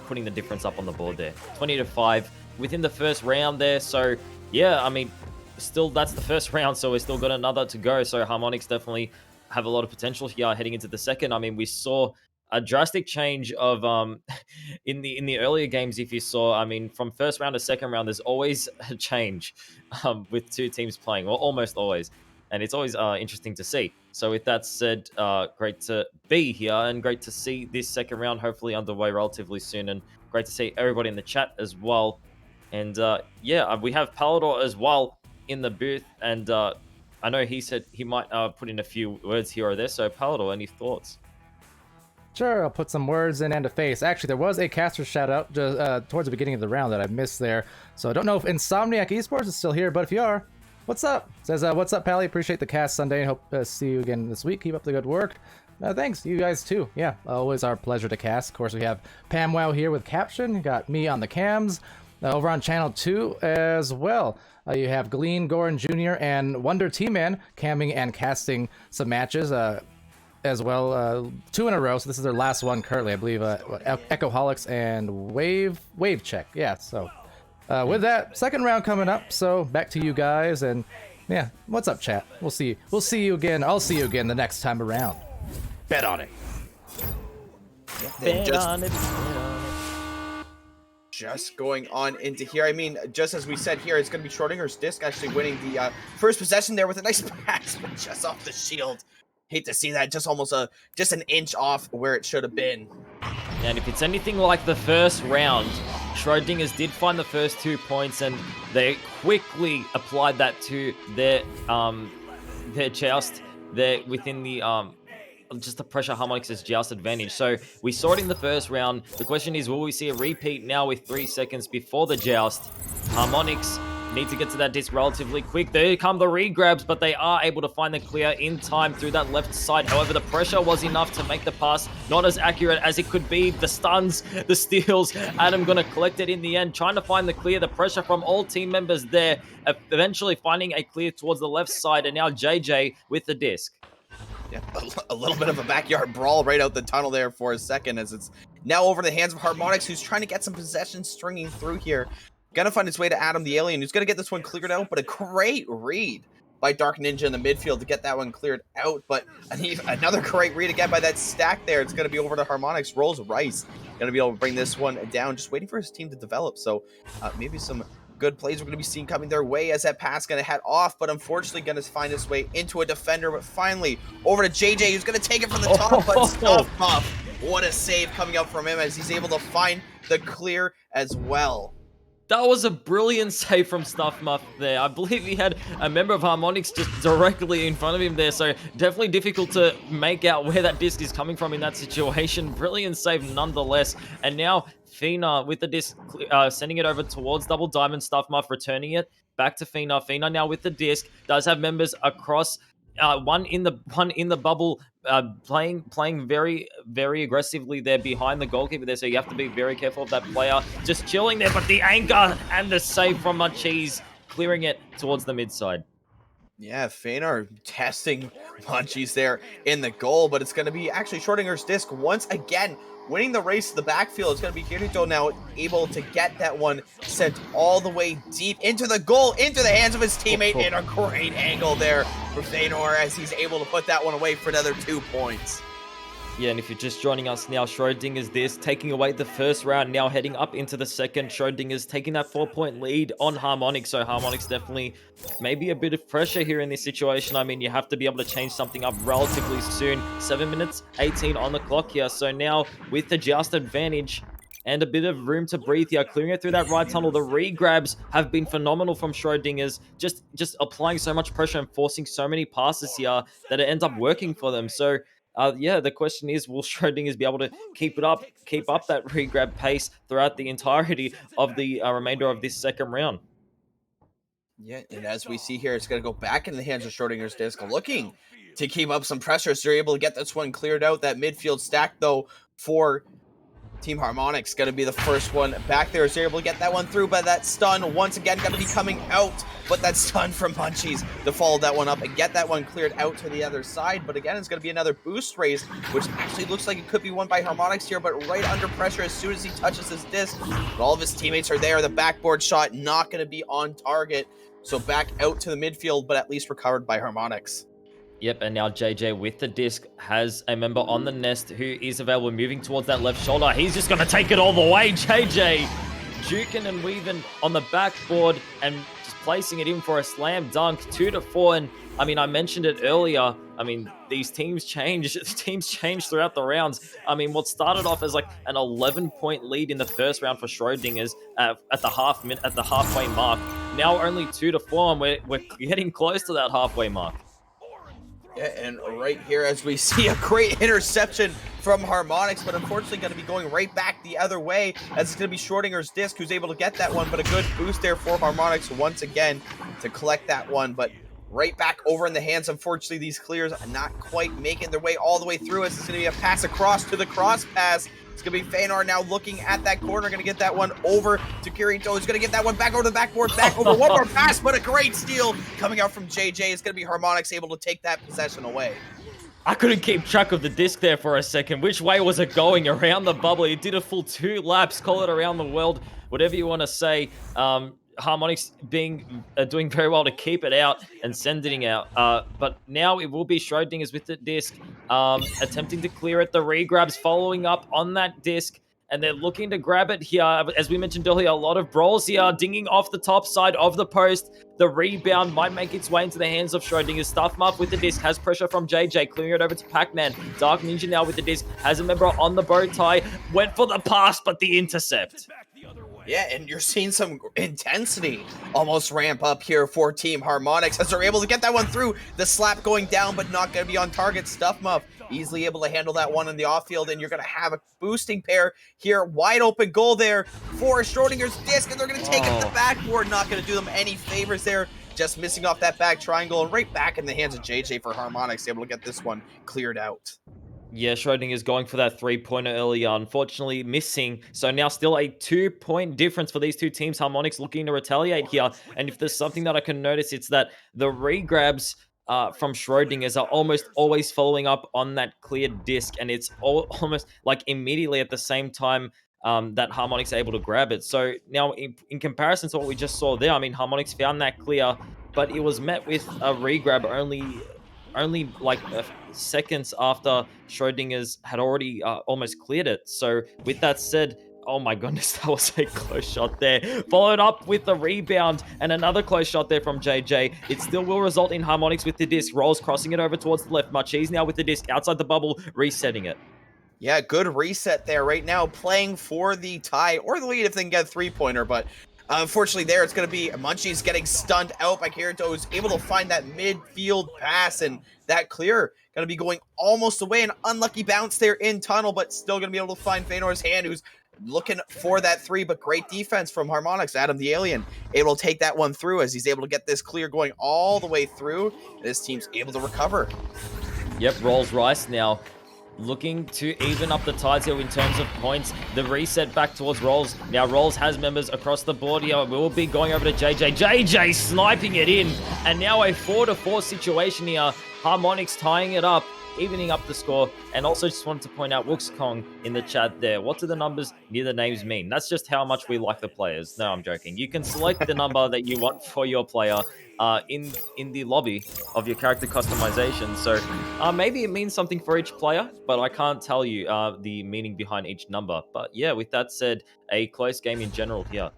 putting the difference up on the board there. 20-5 within the first round there. So yeah, I mean, still that's the first round, so we've still got another to go. So Harmonix definitely have a lot of potential here heading into the second. I mean, we saw a drastic change of in the earlier games. If you saw, I mean, from first round to second round, there's always a change with two teams playing, or almost always, and it's always interesting to see. So with that said, great to be here and great to see this second round hopefully underway relatively soon, and great to see everybody in the chat as well. And yeah, we have Palidore as well in the booth, and I know he said he might put in a few words here or there. So Palidore, any thoughts? Sure, I'll put some words in and a face. Actually, there was a caster shout out just, towards the beginning of the round that I missed there. So I don't know if Insomniac Esports is still here, but if you are, what's up? Says, what's up, Pally? Appreciate the cast Sunday. Hope to see you again this week. Keep up the good work. Thanks, you guys too. Yeah, always our pleasure to cast. Of course, we have PAMWOW here with Caption. Got me on the cams. Over on channel 2 as well. You have Glean, Goran Jr., and Wonder T-Man camming and casting some matches. As well, 2 in a row, so this is their last one currently, I believe. Echoholics and Wave Check. Yeah, so with that, second round coming up. So back to you guys, and yeah, what's up, chat? We'll see you again. I'll see you again the next time around. Bet on it. Just going on into here. I mean, just as we said here, it's going to be Schrodinger's disc actually winning the first possession there with a nice pass, but just off the shield. Hate to see that, just almost just an inch off where it should have been. And if it's anything like the first round, Schrodinger's did find the first 2 points, and they quickly applied that to their joust there within the just the pressure Harmonix's joust advantage. So we saw it in the first round. The question is, will we see a repeat now with 3 seconds before the joust? Harmonix need to get to that disc relatively quick. There come the regrabs, but they are able to find the clear in time through that left side. However, the pressure was enough to make the pass not as accurate as it could be. The stuns, the steals, Adam gonna collect it in the end, trying to find the clear. The pressure from all team members there, eventually finding a clear towards the left side, and now JJ with the disc. Yeah, a little bit of a backyard brawl right out the tunnel there for a second, as it's now over the hands of Harmonix, who's trying to get some possession stringing through here. Gonna find his way to Adam the Alien, who's gonna get this one cleared out, but a great read by Dark Ninja in the midfield to get that one cleared out. But another great read again by that stack there. It's gonna be over to Harmonix. Rolls Rice gonna be able to bring this one down, just waiting for his team to develop. So maybe some good plays we're gonna be seeing coming their way as that pass gonna head off, but unfortunately gonna find his way into a defender. But finally over to JJ, who's gonna take it from the top, but Stuff Muff. What a save coming out from him as he's able to find the clear as well. That was a brilliant save from Stuff Muff there. I believe he had a member of Harmonix just directly in front of him there, so definitely difficult to make out where that disc is coming from in that situation. Brilliant save nonetheless. And now Fina with the disc, sending it over towards Double Diamond. Stuff Muff returning it back to Fina. Fina now with the disc, does have members across. One in the bubble, playing very, very aggressively there behind the goalkeeper there. So you have to be very careful of that player just chilling there. But the anchor and the save from Munchies, clearing it towards the mid side. Yeah, Feynor testing Munchies there in the goal, but it's going to be actually Schrodinger's disc once again. Winning the race to the backfield. It's going to be Kirito now able to get that one sent all the way deep into the goal, into the hands of his teammate, and a great angle there for Feynor as he's able to put that one away for another 2 points. Yeah, and if you're just joining us now, Schrodinger's this, taking away the first round, now heading up into the second. Schrodinger's taking that 4-point lead on Harmonix, so Harmonix definitely maybe a bit of pressure here in this situation. I mean, you have to be able to change something up relatively soon. 7 minutes, 18 on the clock here, so now with the joust advantage, and a bit of room to breathe here, clearing it through that right tunnel. The re-grabs have been phenomenal from Schrodinger's, just applying so much pressure and forcing so many passes here that it ends up working for them. So yeah, the question is, will Schrodinger's be able to keep up that re-grab pace throughout the entirety of the remainder of this second round? Yeah, and as we see here, it's going to go back into the hands of Schrodinger's disc, looking to keep up some pressure. So they're able to get this one cleared out. That midfield stack, though, for Team Harmonix going to be the first one back there. So they're able to get that one through, but that stun once again going to be coming out. But that stun from Munchies to follow that one up and get that one cleared out to the other side. But again, it's going to be another boost raise, which actually looks like it could be won by Harmonix here, but right under pressure as soon as he touches his disc. But all of his teammates are there. The backboard shot not going to be on target. So back out to the midfield, but at least recovered by Harmonix. Yep, and now JJ with the disc has a member on the nest who is available, moving towards that left shoulder. He's just going to take it all the way. JJ juking and weaving on the backboard and just placing it in for a slam dunk, 2-4. And I mean, I mentioned it earlier. I mean, these teams change. Teams change throughout the rounds. I mean, what started off as like an 11-point lead in the first round for Schrodinger's at the halfway mark. Now only 2-4, and we're getting close to that halfway mark. Yeah, and right here as we see a great interception from Harmonix, but unfortunately going to be going right back the other way as it's going to be Schrodinger's disc who's able to get that one, but a good boost there for Harmonix once again to collect that one, but right back over in the hands. Unfortunately, these clears are not quite making their way all the way through as it's going to be a pass across to the cross pass. It's going to be Feanor now looking at that corner, going to get that one over to Kirito. He's going to get that one back over the backboard, back over. One more pass, but a great steal coming out from JJ. It's going to be Harmonix able to take that possession away. I couldn't keep track of the disc there for a second. Which way was it going? Around the bubble. It did a full 2 laps, call it around the world, whatever you want to say. Harmonix doing very well to keep it out and sending it out. But now it will be Schrodinger's with the disc, attempting to clear it. The re-grabs following up on that disc, and they're looking to grab it here. As we mentioned earlier, a lot of brawls here, dinging off the top side of the post. The rebound might make its way into the hands of Schrodinger. Stuff him up with the disc, has pressure from JJ, clearing it over to Pac-Man. Dark Ninja now with the disc, has a member on the bow tie, went for the pass, but the intercept. Yeah, and you're seeing some intensity almost ramp up here for Team Harmonix as they're able to get that one through. The slap going down, but not going to be on target. Stuff Muff easily able to handle that one in the off-field, and you're going to have a boosting pair here. Wide open goal there for Schrodinger's disc, and they're going to take it to the backboard. Not going to do them any favors there. Just missing off that back triangle, and right back in the hands of JJ for Harmonix, able to get this one cleared out. Yeah, Schrodinger's going for that 3-pointer earlier, unfortunately missing. So now still a 2-point difference for these two teams. Harmonix looking to retaliate here. And if there's something that I can notice, it's that the re-grabs from Schrodinger's are almost always following up on that cleared disc. And it's almost like immediately at the same time that Harmonix are able to grab it. So now in comparison to what we just saw there, I mean, Harmonix found that clear, but it was met with a re-grab only like seconds after Schrodinger's had already almost cleared it. So with that said, oh my goodness, that was a close shot there. Followed up with the rebound and another close shot there from JJ. It still will result in Harmonix with the disc. Rolls crossing it over towards the left. Marchese now with the disc outside the bubble, resetting it. Yeah, good reset there right now, playing for the tie or the lead if they can get a 3-pointer, but unfortunately there it's going to be Munchies getting stunned out by Kirito, who's able to find that midfield pass, and that clear going to be going almost away. An unlucky bounce there in tunnel, but still going to be able to find Feanor's hand, who's looking for that 3, but great defense from Harmonix. Adam the Alien able to take that one through as he's able to get this clear going all the way through. This team's able to recover. Yep, Rolls Rice now looking to even up the tides here in terms of points. The reset back towards Rolls. Now Rolls has members across the board here. We'll be going over to JJ. JJ sniping it in. And now a 4-4 situation here. Harmonix tying it up, evening up the score. And also just wanted to point out Wooks in the chat there. What do the numbers near the names mean? That's just how much we like the players. No, I'm joking. You can select the number that you want for your player in the lobby of your character customization. So maybe it means something for each player, but I can't tell you the meaning behind each number. But yeah, with that said, a close game in general here.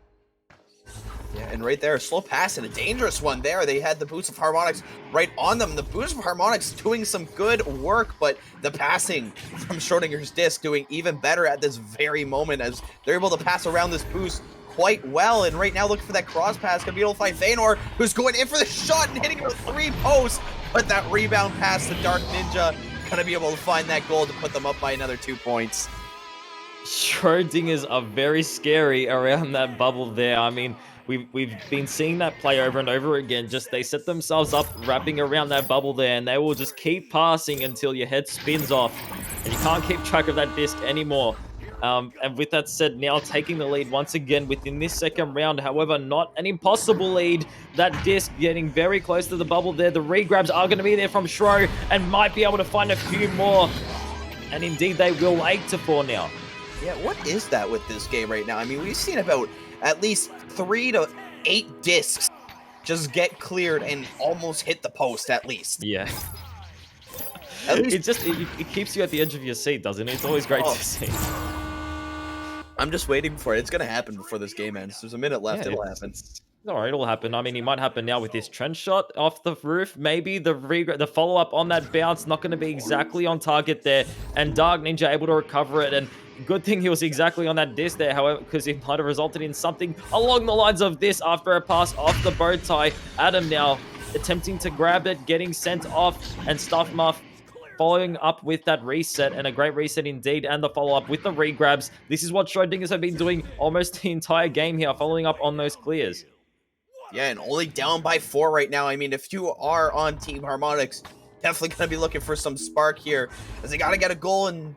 Yeah, and right there, a slow pass and a dangerous one there. They had the boots of Harmonix right on them. The boots of Harmonix doing some good work, but the passing from Schrodinger's Disc doing even better at this very moment as they're able to pass around this boost quite well. And right now, looking for that cross pass, gonna be able to find Feanor, who's going in for the shot and hitting it with 3 posts. But that rebound pass to Dark Ninja, gonna be able to find that goal to put them up by another 2 points. Schrodingers are very scary around that bubble there. I mean, we've been seeing that play over and over again. Just they set themselves up wrapping around that bubble there, and they will just keep passing until your head spins off, and you can't keep track of that disc anymore. And with that said, now taking the lead once again within this second round. However, not an impossible lead. That disc getting very close to the bubble there. The regrabs are going to be there from Shro and might be able to find a few more. And indeed, they will 8-4 now. Yeah, what is that with this game right now? I mean, we've seen about at least 3 to 8 discs just get cleared and almost hit the post at least. Yeah. At least It keeps you at the edge of your seat, doesn't it? It's always great to see. I'm just waiting for it. It's going to happen before this game ends. There's a minute left. Yeah, It'll happen. All right, it'll happen. I mean, it might happen now with this trench shot off the roof. Maybe the follow-up on that bounce not going to be exactly on target there. And Dark Ninja able to recover it. And good thing he was exactly on that disc there, however, because it might have resulted in something along the lines of this after a pass off the bow tie. Adam now attempting to grab it, getting sent off, and Stuff Muff following up with that reset, and a great reset indeed, and the follow-up with the regrabs. This is what Schrodingers have been doing almost the entire game here, following up on those clears. Yeah, and only down by 4 right now. I mean, if you are on Team Harmonix, definitely going to be looking for some spark here, as they got to get a goal and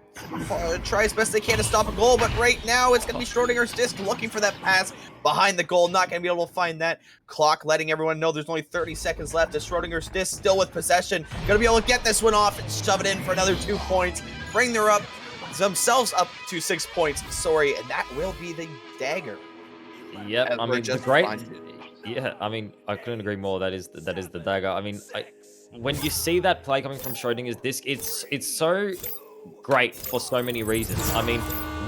try as best they can to stop a goal. But right now, it's going to be Schrodinger's Disc looking for that pass behind the goal. Not going to be able to find that. Clock letting everyone know there's only 30 seconds left as Schrodinger's Disc still with possession. Going to be able to get this one off and shove it in for another 2 points. Bring themselves up to 6 points. Sorry, and that will be the dagger. Yep, I mean, yeah, I mean, I couldn't agree more. That is the dagger. I mean, when you see that play coming from Schrodinger's Disc, it's so great for so many reasons. I mean,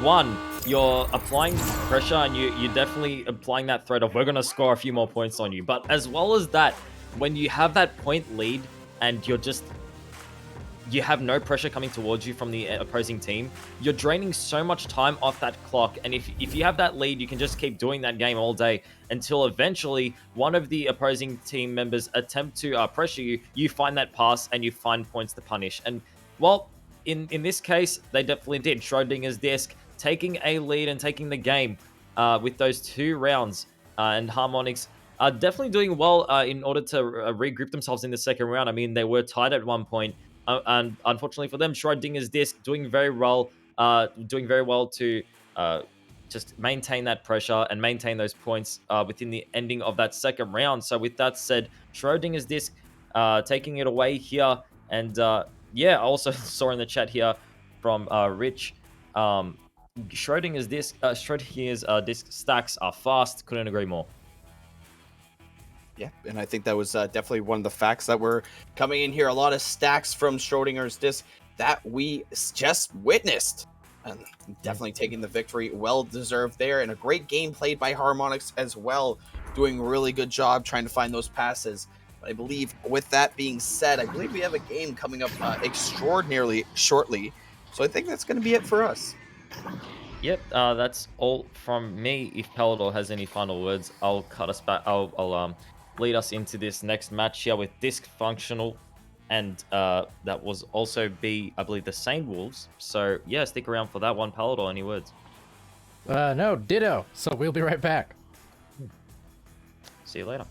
one, you're applying pressure and you're definitely applying that threat of we're going to score a few more points on you. But as well as that, when you have that point lead and you have no pressure coming towards you from the opposing team, you're draining so much time off that clock. And if you have that lead, you can just keep doing that game all day until eventually one of the opposing team members attempt to pressure you, you find that pass and you find points to punish. And well, in this case, they definitely did. Schrodinger's Disc taking a lead and taking the game with those 2 rounds. And Harmonix are definitely doing well in order to regroup themselves in the second round. I mean, they were tied at one point. And unfortunately for them, Schrodinger's Disc doing very well to just maintain that pressure and maintain those points within the ending of that second round. So with that said, Schrodinger's Disc taking it away here. And yeah, I also saw in the chat here from Rich, Schrodinger's Disc stacks are fast. Couldn't agree more. Yeah, and I think that was definitely one of the facts that were coming in here. A lot of stacks from Schrodinger's Disc that we just witnessed. And definitely taking the victory, well deserved there. And a great game played by Harmonix as well. Doing a really good job trying to find those passes. But I believe with that being said, I believe we have a game coming up extraordinarily shortly. So I think that's going to be it for us. Yep, that's all from me. If Palidore has any final words, I'll cut us back. I'll lead us into this next match here with Disc Functional, and that was also I believe, the Saint Wolves. So yeah, stick around for that one. Palidore, any words? No, ditto. So we'll be right back. See you later.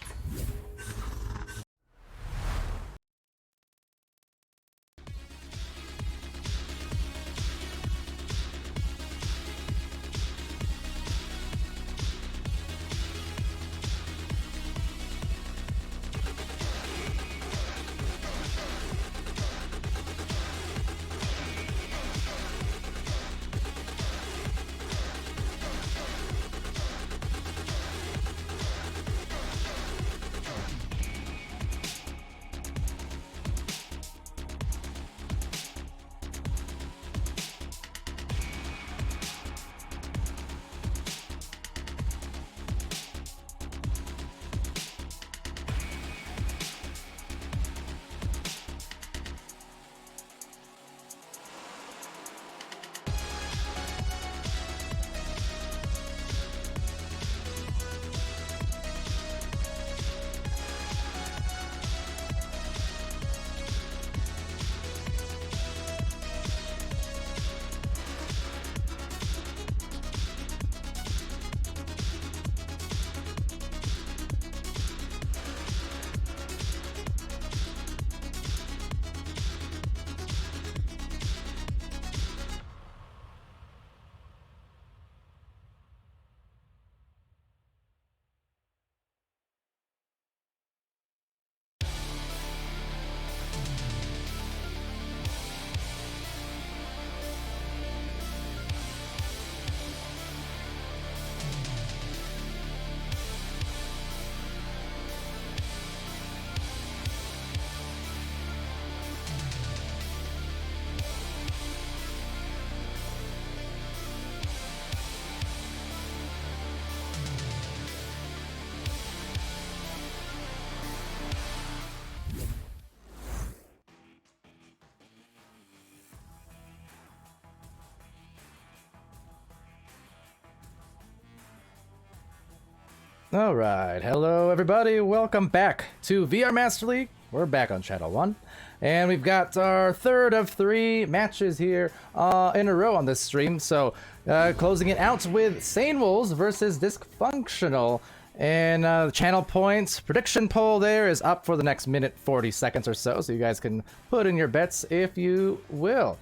All right, hello everybody. Welcome back to VR Master League. We're back on Channel 1. And we've got our third of 3 matches here in a row on this stream. So closing it out with Sane Wolves versus Dysfunctional. And the channel points prediction poll there is up for the next minute 40 seconds or so. So you guys can put in your bets if you will.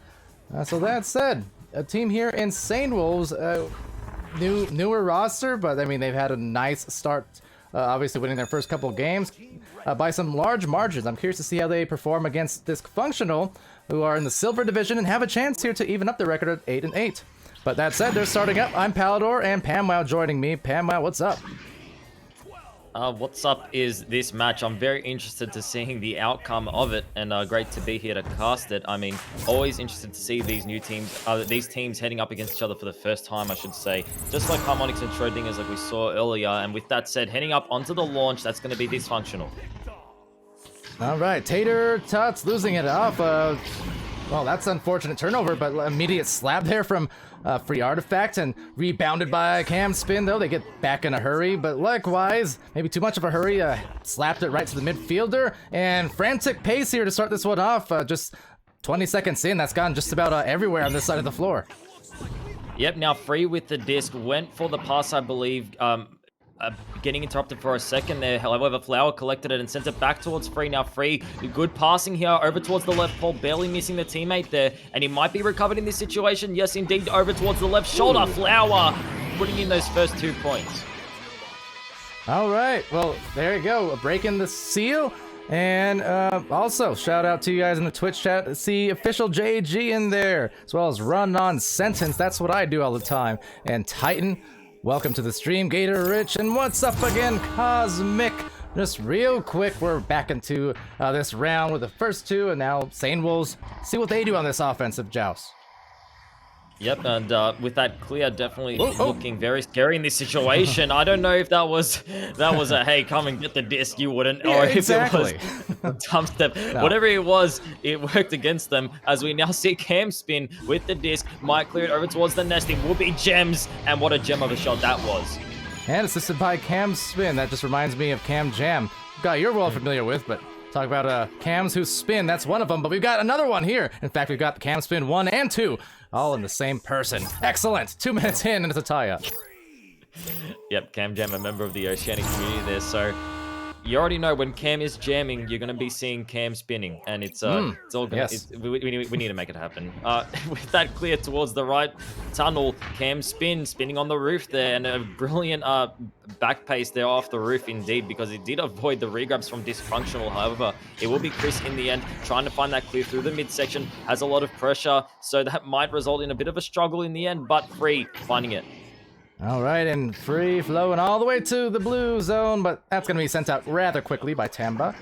So that said, a team here in Sane Wolves, newer roster, but I mean they've had a nice start, obviously winning their first couple games by some large margins. I'm curious to see how they perform against Dysfunctional, who are in the silver division and have a chance here to even up their record at 8-8. But that said, they're starting up. I'm Palidore and PAMWOW joining me. PAMWOW, what's up? What's up is this match. I'm very interested to seeing the outcome of it, and great to be here to cast it. I mean, always interested to see these new teams, these teams heading up against each other for the first time, I should say. Just like Harmonix and Schrodinger's, like we saw earlier. And with that said, heading up onto the launch, that's going to be Dysfunctional. All right, Tater Tots losing it off. Well, that's unfortunate turnover, but immediate slap there from Free Artifact, and rebounded by Cam Spin, though. They get back in a hurry, but likewise, maybe too much of a hurry, slapped it right to the midfielder, and frantic pace here to start this one off. Just 20 seconds in, that's gone just about everywhere on this side of the floor. Yep, now Free with the disc, went for the pass, I believe, getting interrupted for a second there. However, Flower collected it and sent it back towards Free. Now Free, good passing here over towards the left pole, barely missing the teammate there, and he might be recovered in this situation. Yes, indeed, over towards the left shoulder. Flower putting in those first 2 points. All right, well, there you go, breaking the seal. And also, shout out to you guys in the Twitch chat. See official JG in there, as well as Run On Sentence. That's what I do all the time. And Titan, welcome to the stream. Gator Rich, and what's up again, Cosmic? Just real quick, we're back into this round with the first 2, and now Sane Wolves. See what they do on this offensive joust. Yep, and with that clear, definitely looking very scary in this situation. I don't know if that was a hey, come and get the disc, you wouldn't, yeah, or if exactly. it was a dump step. No. Whatever it was, it worked against them. As we now see Cam Spin with the disc, might clear it over towards the nesting. Will be gems, and what a gem of a shot that was. And assisted by Cam Spin. That just reminds me of Cam Jam, guy you're well familiar with, but talk about cams who spin, that's one of them, but we've got another one here. In fact, we've got the Cam Spin 1 and 2, all in the same person. Excellent. 2 minutes in, and it's a tie-up. Yep, Cam Jam, a member of the Oceanic community there, so you already know when Cam is jamming, you're going to be seeing Cam spinning, and it's all gonna, yes. we need to make it happen. With that clear towards the right tunnel, Cam spinning on the roof there, and a brilliant back pace there off the roof indeed, because it did avoid the regrabs from Dysfunctional. However, it will be Chris in the end, trying to find that clear through the midsection, has a lot of pressure, so that might result in a bit of a struggle in the end, but Free finding it. All right, and Free flowing all the way to the blue zone, but that's going to be sent out rather quickly by Tamba.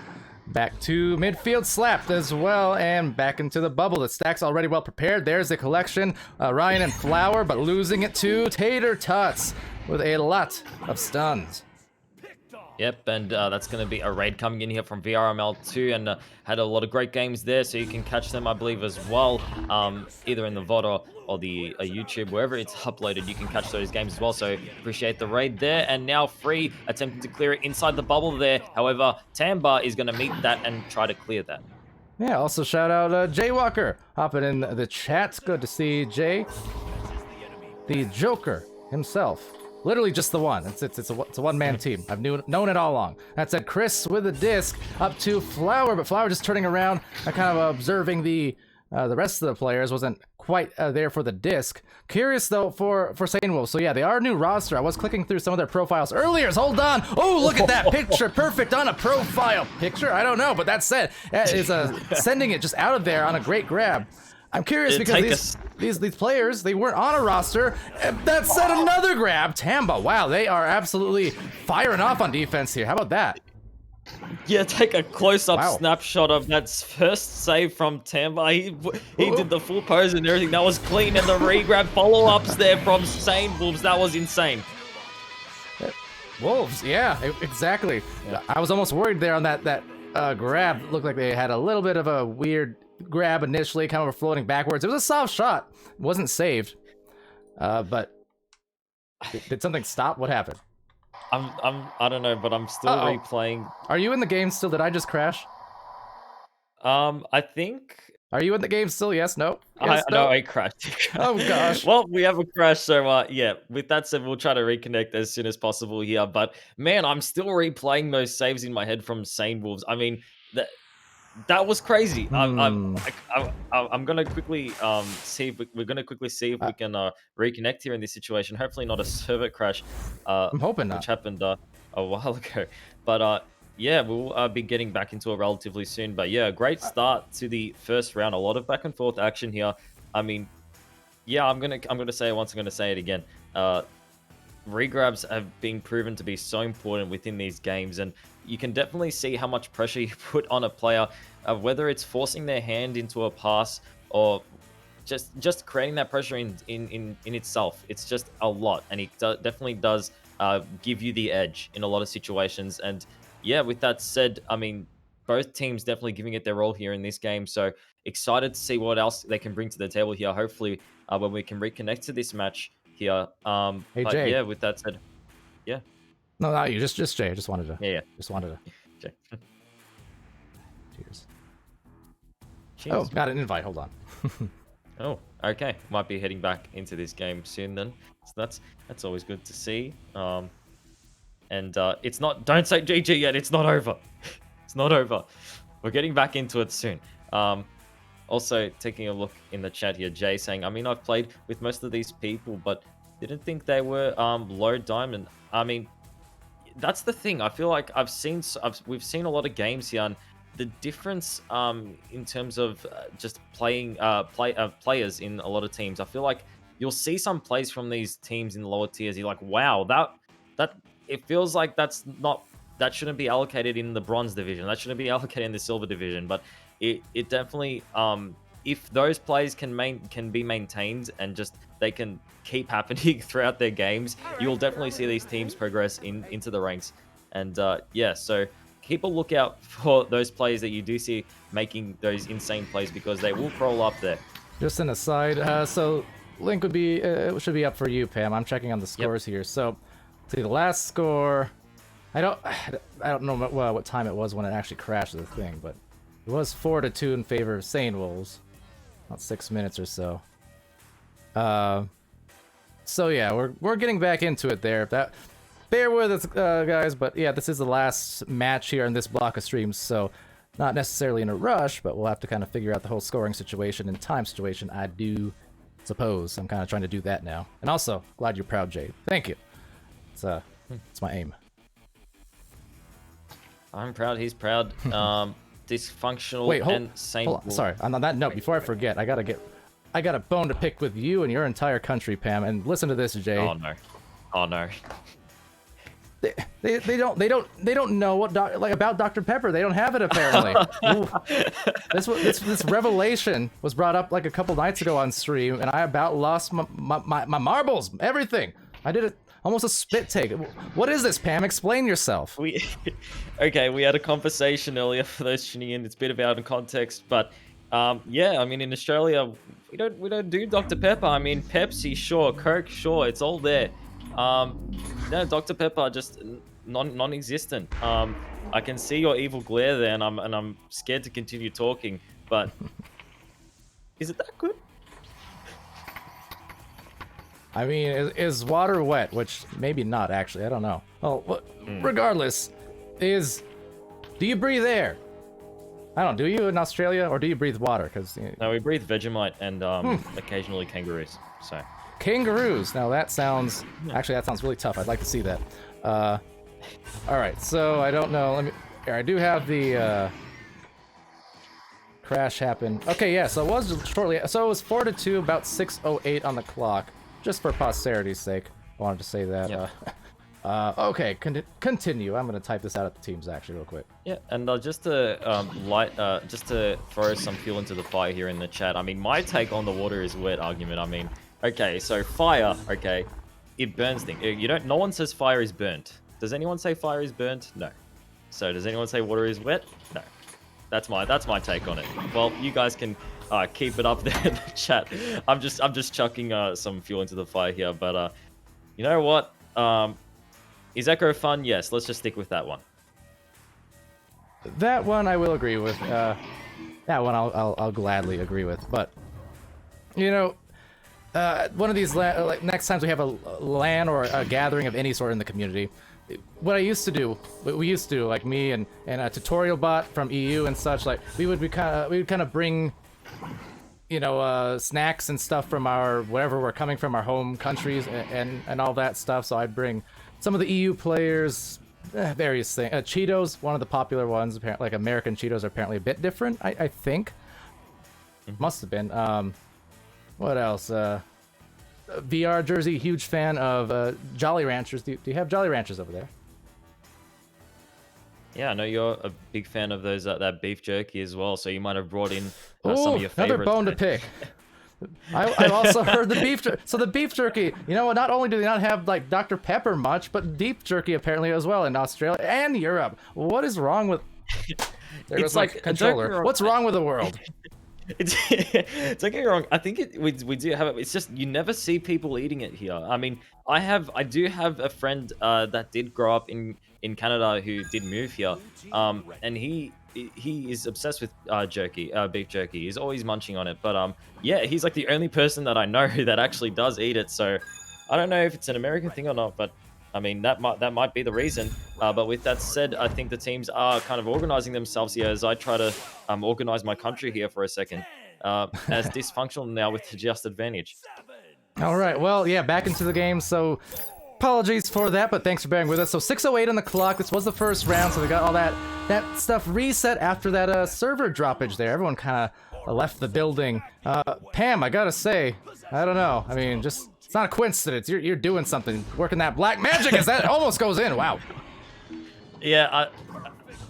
Back to midfield, slapped as well, and back into the bubble. The stack's already well prepared. There's the collection. Ryan and Flower, but losing it to Tater Tots with a lot of stuns. Yep, and that's going to be a raid coming in here from VRML 2, and had a lot of great games there, so you can catch them, I believe, as well, either in the VOD or the YouTube, wherever it's uploaded, you can catch those games as well, so appreciate the raid there. And now Free attempting to clear it inside the bubble there. However, Tamba is going to meet that and try to clear that. Yeah, also shout out Jay Walker hopping in the chat. Good to see Jay, the Joker himself. Literally just the one. It's a one-man team. I've known it all along. That said, Chris with the disc up to Flower, but Flower just turning around, kind of observing the rest of the players. Wasn't quite there for the disc. Curious though for Sane Wolves. So yeah, they are a new roster. I was clicking through some of their profiles earlier. Hold on. Oh, look at that picture. Perfect on a profile picture. I don't know, but that said, is sending it just out of there on a great grab. I'm curious because these players, they weren't on a roster. That said, another grab. Tamba, wow, they are absolutely firing off on defense here. How about that? Yeah, take a close-up snapshot of that first save from Tamba. He did the full pose and everything. That was clean, and the re-grab follow-ups there from Sane Wolves. That was insane. Wolves, yeah, exactly. Yeah. I was almost worried there on that grab. Looked like they had a little bit of a weird grab initially, kind of floating backwards. It was a soft shot. It wasn't saved. But did something stop? What happened? I don't know, but I'm still Uh-oh. replaying. Are you in the game still? Did I just crash? I think Are you in the game still? Yes, no? I Yes, no, no? I crashed. Oh, gosh. Well, we have a crash, so yeah. With that said, we'll try to reconnect as soon as possible here. But man, I'm still replaying those saves in my head from Sane Wolves. I mean, that was crazy. Hmm. I'm gonna quickly see if we're gonna quickly see if Uh, we can reconnect here in this situation. Hopefully, not a server crash, I'm hoping which not. happened a while ago. But yeah, we'll be getting back into it relatively soon. But yeah, great start to the first round. A lot of back and forth action here. I mean, yeah, I'm gonna say it once. I'm gonna say it again. Regrabs have been proven to be so important within these games, and you can definitely see how much pressure you put on a player, whether it's forcing their hand into a pass or just creating that pressure in itself. It's just a lot, and it definitely does give you the edge in a lot of situations. And yeah, with that said, I mean, both teams definitely giving it their all here in this game. So excited to see what else they can bring to the table here. Hopefully, when we can reconnect to this match here. Hey, But Jay. yeah, with that said, yeah, No, not you. Just Jay. I just wanted to. yeah, Just wanted to. yeah. Cheers. Cheers. Oh, got an invite. Hold on. Oh, okay. Might be heading back into this game soon then. So that's always good to see. And it's not. Don't say GG yet. It's not over. It's not over. We're getting back into it soon. Also taking a look in the chat here, Jay saying, I mean, I've played with most of these people, but didn't think they were low diamond. I mean, that's the thing. I feel like we've seen a lot of games here, and the difference in terms of just players in a lot of teams. I feel like you'll see some plays from these teams in the lower tiers. You're like, wow, that it feels like that shouldn't be allocated in the bronze division. That shouldn't be allocated in the silver division. But it definitely if those plays can be maintained and just they can keep happening throughout their games, you'll definitely see these teams progress into the ranks. And yeah, so keep a lookout for those players that you do see making those insane plays, because they will crawl up there. Just an aside. So link would be it should be up for you, Pam. I'm checking on the scores here. So see the last score. I don't know what time it was when it actually crashed the thing, but it was 4-2 in favor of Sane Wolves. About 6 minutes or so. So yeah, we're getting back into it there. Bear with us, guys, but yeah, this is the last match here in this block of streams, so not necessarily in a rush, but we'll have to kind of figure out the whole scoring situation and time situation, I do suppose. I'm kind of trying to do that now. And also, glad you're proud, Jade. Thank you. It's my aim. I'm proud. He's proud. Dysfunctional. Wait, and same. hold on. Sorry, on that note, before I forget, I got a bone to pick with you and your entire country, Pam. And listen to this, Jay. Oh no. Oh no. They don't know what about Dr. Pepper. They don't have it apparently. This revelation was brought up like a couple nights ago on stream, and I about lost my marbles, everything. I did it almost a spit take. What is this, Pam? Explain yourself. We had a conversation earlier for those tuning in. It's a bit of out of context, but yeah, I mean in Australia we don't do Dr. Pepper. I mean Pepsi, sure, Coke, sure, it's all there. No, Dr. Pepper just non-existent. I can see your evil glare there, and I'm scared to continue talking. But is it that good? I mean, is water wet? Which maybe not actually. I don't know. Oh, regardless, do you breathe air? I don't. Do you in Australia, or do you breathe water? Because No, we breathe Vegemite and occasionally kangaroos. So. Kangaroos. Now that sounds really tough. I'd like to see that. All right, so I don't know. I do have the crash happen. Okay, yeah. So it was shortly. So it was 4-2, about 6:08 on the clock. Just for posterity's sake, I wanted to say that. Yep. Okay, continue. I'm gonna type this out at the teams actually real quick. Yeah, and just to throw some fuel into the fire here in the chat. I mean, my take on the water is wet argument. I mean. Okay, so fire, okay, it burns things. No one says fire is burnt. Does anyone say fire is burnt? No. So does anyone say water is wet? No. That's my take on it. Well, you guys can keep it up there in the chat. I'm just chucking some fuel into the fire here, but you know what? Is Echo fun? Yes, let's just stick with that one. That one I will agree with. That one I'll gladly agree with. But you know, one of these like next times we have a LAN or a gathering of any sort in the community, what we used to do, like me and a tutorial bot from EU and such, like we would kind of bring, you know, snacks and stuff from our wherever we're coming from, our home countries and all that stuff. So I'd bring some of the EU players, various things. Cheetos, one of the popular ones. Apparently, like American Cheetos are apparently a bit different. I think. Must have been. What else? VR Jersey, huge fan of Jolly Ranchers. Do you have Jolly Ranchers over there? Yeah, I know you're a big fan of those that beef jerky as well, so you might have brought in some of your favorites. Another bone to pick. I've also heard the beef jerky. So the beef jerky, you know, not only do they not have like Dr. Pepper much, but beef jerky apparently as well in Australia and Europe. What is wrong with? There goes like controller. What's wrong with the world? Don't get me wrong. I think we do have it. It's just you never see people eating it here. I mean, I do have a friend that did grow up in Canada who did move here, and he is obsessed with jerky, beef jerky. He's always munching on it. But yeah, he's like the only person that I know that actually does eat it. So I don't know if it's an American thing or not, but I mean that might be the reason. But with that said, I think the teams are kind of organizing themselves here as I try to organize my country here for a second, as dysfunctional now with the just advantage. All right, well, yeah, back into the game. So apologies for that, but thanks for bearing with us. So 6:08 on the clock. This was the first round, so we got all that stuff reset after that server droppage there. Everyone kind of left the building. Pam, I gotta say, I don't know. I mean, just it's not a coincidence. You're doing something, working that black magic as that almost goes in. Wow. Yeah,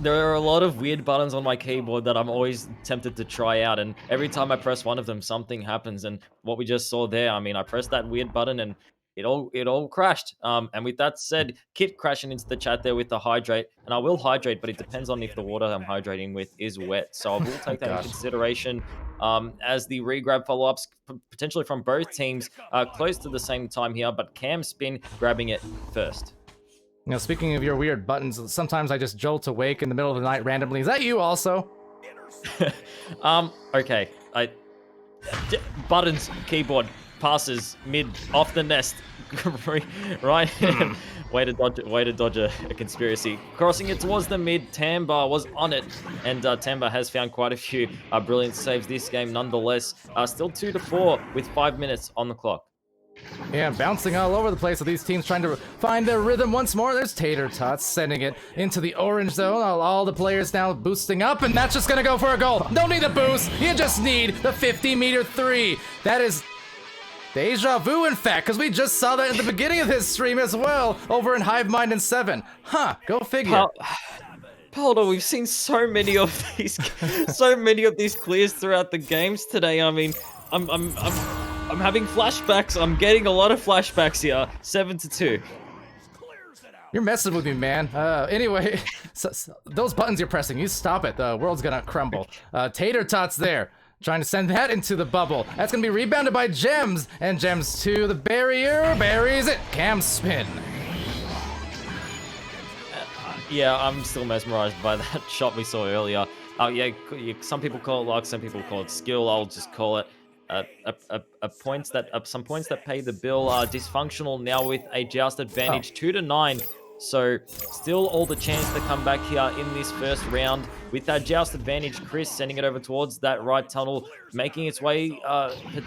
there are a lot of weird buttons on my keyboard that I'm always tempted to try out, and every time I press one of them, something happens. And what we just saw there, I mean, I pressed that weird button and it all crashed. And with that said, Kit crashing into the chat there with the hydrate, and I will hydrate, but it depends on if the water I'm hydrating with is wet. So I will take that into consideration. As the regrab follow-ups potentially from both teams close to the same time here, but Cam Spin grabbing it first. You know, speaking of your weird buttons, sometimes I just jolt awake in the middle of the night randomly. Is that you also? Okay. Buttons, keyboard, passes, mid, off the nest. Right? Way to dodge a conspiracy. Crossing it towards the mid, Tamba was on it, and Tamba has found quite a few brilliant saves this game nonetheless. Still 2-4 with 5 minutes on the clock. Yeah, bouncing all over the place with these teams trying to find their rhythm once more. There's Tater Tots sending it into the orange zone. All the players now boosting up, and that's just gonna go for a goal. Don't need the boost, you just need the 50-meter three. That is deja vu, in fact, because we just saw that at the beginning of his stream as well, over in Hive Mind and 7. Huh, go figure. Palidore, we've seen so many of these clears throughout the games today. I mean, I'm having flashbacks. I'm getting a lot of flashbacks here. 7-2. You're messing with me, man. Anyway, so those buttons you're pressing, you stop it. The world's gonna crumble. Tater Tots there, trying to send that into the bubble. That's gonna be rebounded by Gems, and Gems to the barrier, buries it. Cam Spin. Yeah, I'm still mesmerized by that shot we saw earlier. Yeah, some people call it luck, some people call it skill. I'll just call it some points that pay the bill. Dysfunctional now with a joust advantage, 2-9. So still all the chance to come back here in this first round with that joust advantage. Chris sending it over towards that right tunnel, making its way.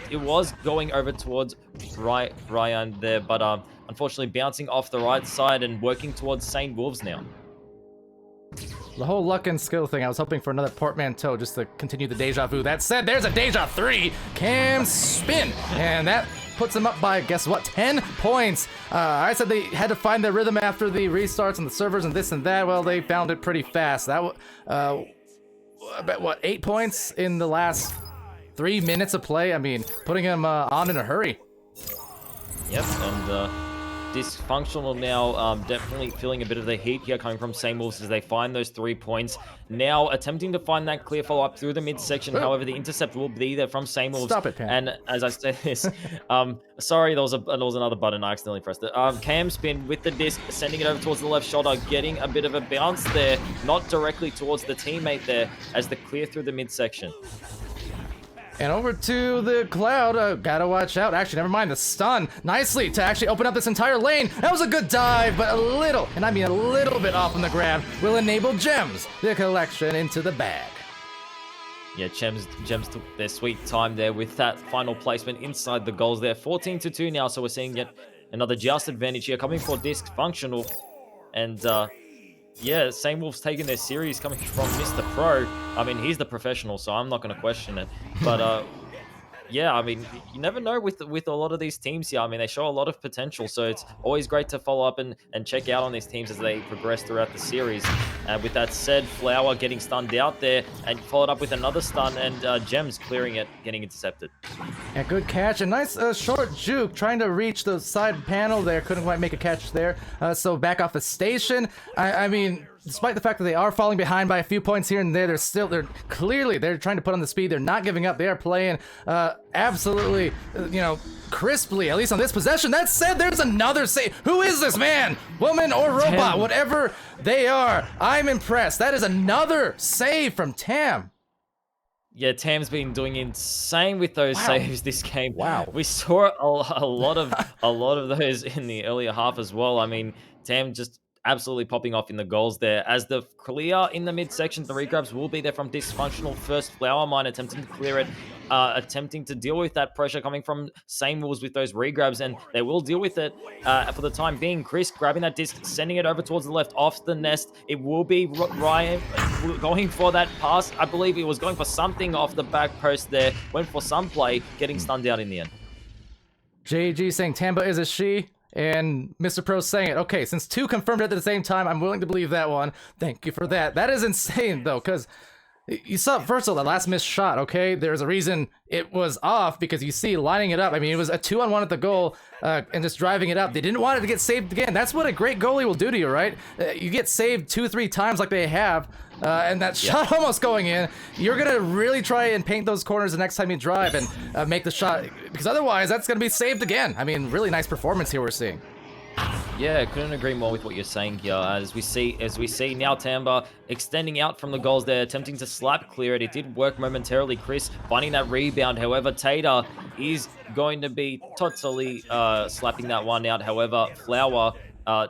It was going over towards Ryan there, but unfortunately bouncing off the right side and working towards St. Wolves now. The whole luck and skill thing, I was hoping for another portmanteau just to continue the deja vu. That said, there's a deja 3. Cam Spin. And that puts them up by, guess what, 10 points. I said they had to find their rhythm after the restarts and the servers and this and that. Well, they found it pretty fast. That about what, 8 points in the last 3 minutes of play? I mean, putting them on in a hurry. Yep, and Dysfunctional now, definitely feeling a bit of the heat here coming from St. Wolves as they find those 3 points. Now attempting to find that clear follow-up through the midsection. However, the intercept will be there from St. Wolves. Stop it, Pam. And as I said this, sorry, there was another button. I accidentally pressed it. Cam spin with the disc, sending it over towards the left shoulder, getting a bit of a bounce there, not directly towards the teammate there, as the clear through the midsection. And over to the Cloud, gotta watch out. Actually, never mind, the stun. Nicely to actually open up this entire lane. That was a good dive, but a little, and I mean a little bit off on the grab, will enable Gems, the collection into the bag. Yeah, Gems took their sweet time there with that final placement inside the goals there. 14-2 now, so we're seeing yet another just advantage here coming for Dysfunctional. And yeah, St. Wolves taking their series coming from Mr. Pro. I mean, he's the professional, so I'm not going to question it. But yeah, I mean, you never know with a lot of these teams here. I mean, they show a lot of potential, so it's always great to follow up and check out on these teams as they progress throughout the series. With that said, Flower getting stunned out there and followed up with another stun, and Gems clearing it, getting intercepted. And good catch, a nice short juke, trying to reach the side panel there, couldn't quite make a catch there. So back off the station. I mean, despite the fact that they are falling behind by a few points here and there, they're clearly trying to put on the speed. They're not giving up. They are playing absolutely, crisply, at least on this possession. That said, there's another save. Who is this man, woman, or robot? Whatever they are, I'm impressed. That is another save from Tam. Yeah, Tam's been doing insane with those saves this game. Wow. We saw a lot of those in the earlier half as well. I mean, Tam just absolutely popping off in the goals there. As the clear in the midsection, the regrabs will be there from Dysfunctional. First Flower Mine attempting to clear it, attempting to deal with that pressure coming from St. Wolves with those regrabs, and they will deal with it for the time being. Chris grabbing that disc, sending it over towards the left off the nest. It will be Ryan going for that pass. I believe he was going for something off the back post there, went for some play, getting stunned out in the end. JG saying Tamba is a she. And Mr. Pro saying it. Okay, since two confirmed it at the same time, I'm willing to believe that one. Thank you for that. That is insane, though, because you saw, first of all, that last missed shot, okay? There's a reason it was off, because you see lining it up. I mean, it was a 2-on-1 at the goal, and just driving it up. They didn't want it to get saved again. That's what a great goalie will do to you, right? You get saved 2-3 times like they have, and that shot almost going in. You're going to really try and paint those corners the next time you drive and make the shot, because otherwise that's going to be saved again. I mean, really nice performance here we're seeing. Yeah, couldn't agree more with what you're saying here. As we see now Tamba extending out from the goals there, attempting to slap clear it. It did work momentarily. Chris finding that rebound. However, Tater is going to be totally slapping that one out. However, Flower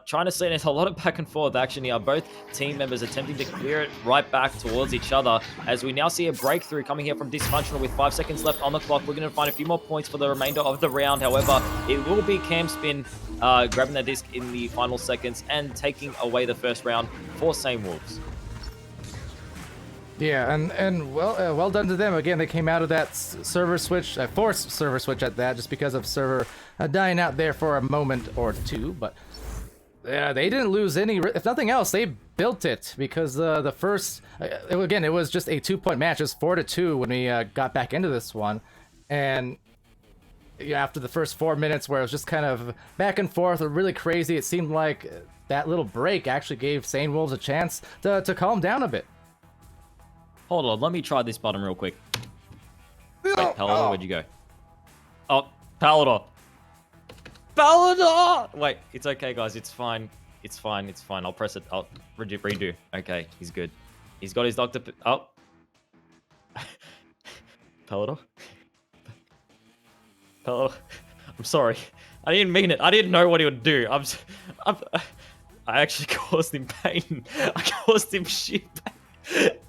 trying to see there's a lot of back and forth action here. Both team members attempting to clear it right back towards each other, as we now see a breakthrough coming here from Dysfunctional with 5 seconds left on the clock. We're going to find a few more points for the remainder of the round. However, it will be Cam Spin grabbing that disc in the final seconds and taking away the first round for St. Wolves. Yeah, and well done to them. Again, they came out of that server switch, forced server switch at that, just because of server dying out there for a moment or two. But yeah, they didn't lose any. If nothing else, they built it, because the first, again, it was just a 2-point match. It was 4-2 when we got back into this one, and after the first 4 minutes, where it was just kind of back and forth, really crazy, it seemed like that little break actually gave St. Wolves a chance to calm down a bit. Hold on, let me try this button real quick. Wait, Palidore, where'd you go? Oh, Palidore. Palidore! Wait, it's okay, guys. It's fine. It's fine. It's fine. I'll press it. I'll redo. Okay, he's good. He's got his doctor. Oh. Palidore? Palidore? I'm sorry. I didn't mean it. I didn't know what he would do. I actually caused him pain. I caused him shit pain.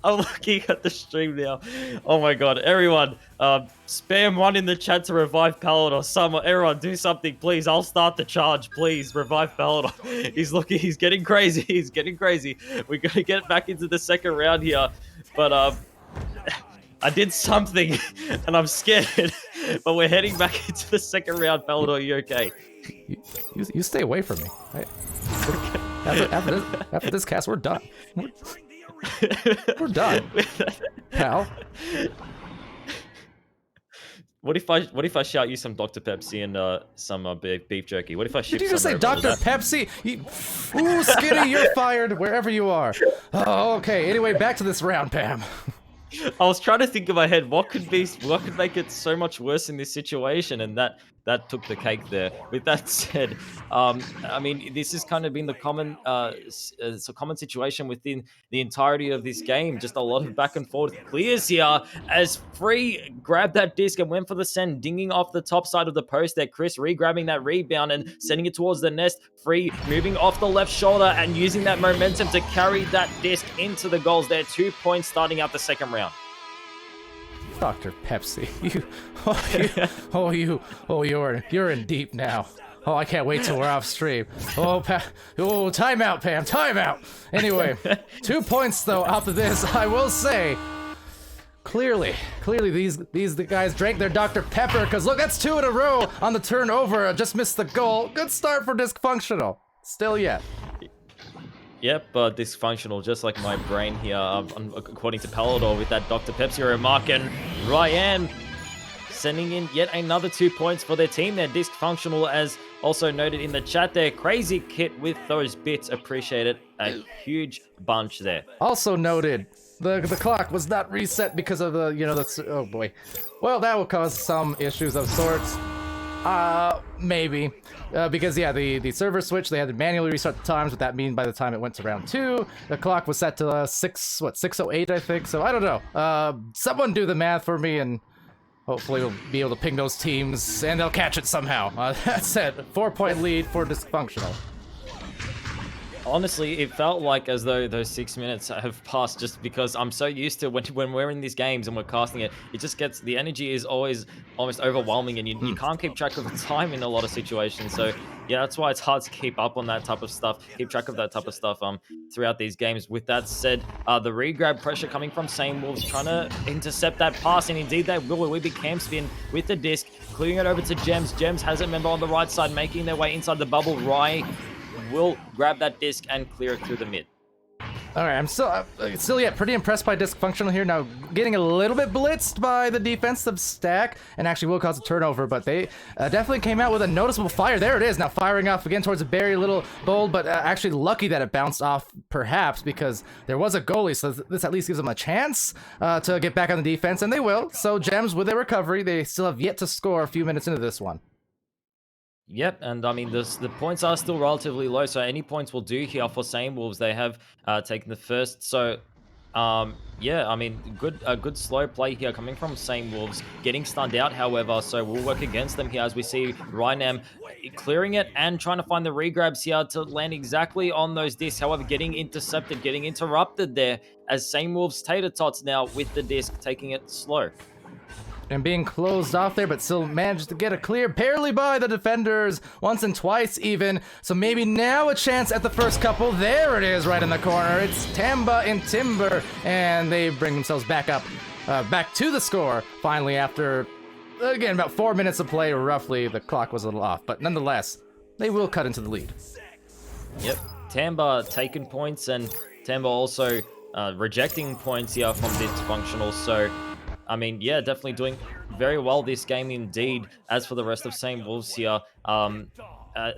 I'm looking at the stream now. Oh my god, everyone, spam one in the chat to revive Palidore. Someone, everyone, do something, please. I'll start the charge, please. Revive Palidore. He's getting crazy. He's getting crazy. We're gonna get back into the second round here, but I did something, and I'm scared. But we're heading back into the second round. Palidore, you okay? You stay away from me. After this cast, we're done. We're done, pal. What if I shout you some Dr. Pepsi and some beef jerky? What if I ship Did you just say some Dr. over? Pepsi? Ooh, Skinny, you're fired wherever you are. Oh, okay. Anyway, back to this round, Pam. I was trying to think in my head what could make it so much worse in this situation, and that took the cake there. With that said, I mean, this has kind of been the it's a common situation within the entirety of this game. Just a lot of back and forth clears here as Free grabbed that disc and went for the send, dinging off the top side of the post there. Chris re-grabbing that rebound and sending it towards the nest. Free moving off the left shoulder and using that momentum to carry that disc into the goals there. 2 points starting out the second round. Dr. Pepsi, you're in deep now. Oh, I can't wait till we're off stream. Timeout, Pam, timeout. Anyway, 2 points though after this. I will say, clearly these guys drank their Dr. Pepper, because look, that's 2 in a row on the turnover. Just missed the goal. Good start for Dysfunctional. Still yet. Yep, dysfunctional, just like my brain here, according to Palidore with that Dr. Pepsi remark. And Ryan sending in yet another 2 points for their team. They're dysfunctional, as also noted in the chat there. Crazy Kit with those bits, appreciate it. A huge bunch there. Also noted, the clock was not reset because of the, oh boy. Well, that will cause some issues of sorts. Maybe. Because, yeah, the server switch, they had to manually restart the times. What that mean by the time it went to round 2, the clock was set to 6:08, I think. So, I don't know. Someone do the math for me, and hopefully we'll be able to ping those teams, and they'll catch it somehow. That said, 4-point lead for Dysfunctional. Honestly, it felt like as though those 6 minutes have passed, just because I'm so used to when we're in these games and we're casting it, it just gets, the energy is always almost overwhelming, and you can't keep track of the time in a lot of situations. So yeah, that's why it's hard to keep up on that type of stuff, keep track of that type of stuff throughout these games. With that said, the re-grab pressure coming from Same Wolves, trying to intercept that pass, and indeed they will. We big cam spin with the disc, clearing it over to Gems. Gems has a member on the right side, making their way inside the bubble. Rye will grab that disc and clear it through the mid. All right, I'm still yet pretty impressed by Dysfunctional here. Now, getting a little bit blitzed by the defensive stack, and actually will cause a turnover, but they definitely came out with a noticeable fire. There it is, now firing off again towards a very little bold, but actually lucky that it bounced off, perhaps, because there was a goalie, so this at least gives them a chance to get back on the defense, and they will. So Gems, with their recovery, they still have yet to score a few minutes into this one. Yep, and I mean, the points are still relatively low, so any points will do here for Same Wolves. They have taken the first, so yeah, I mean, a good slow play here coming from Same Wolves, getting stunned out, however, so we'll work against them here as we see Rynam clearing it and trying to find the regrabs here to land exactly on those discs. However, getting intercepted, getting interrupted there as Same Wolves tater tots now with the disc, taking it slow. And being closed off there, but still managed to get a clear barely by the defenders once and twice even. So maybe now a chance at the first couple. There it is right in the corner. It's Tamba and Timber, and they bring themselves back up, back to the score finally after, again, about 4 minutes of play roughly. The clock was a little off, but nonetheless, they will cut into the lead. Yep, Tamba taking points, and Tamba also rejecting points here from Dysfunctional. So I mean, yeah, definitely doing very well this game indeed. As for the rest of Same Wolves here,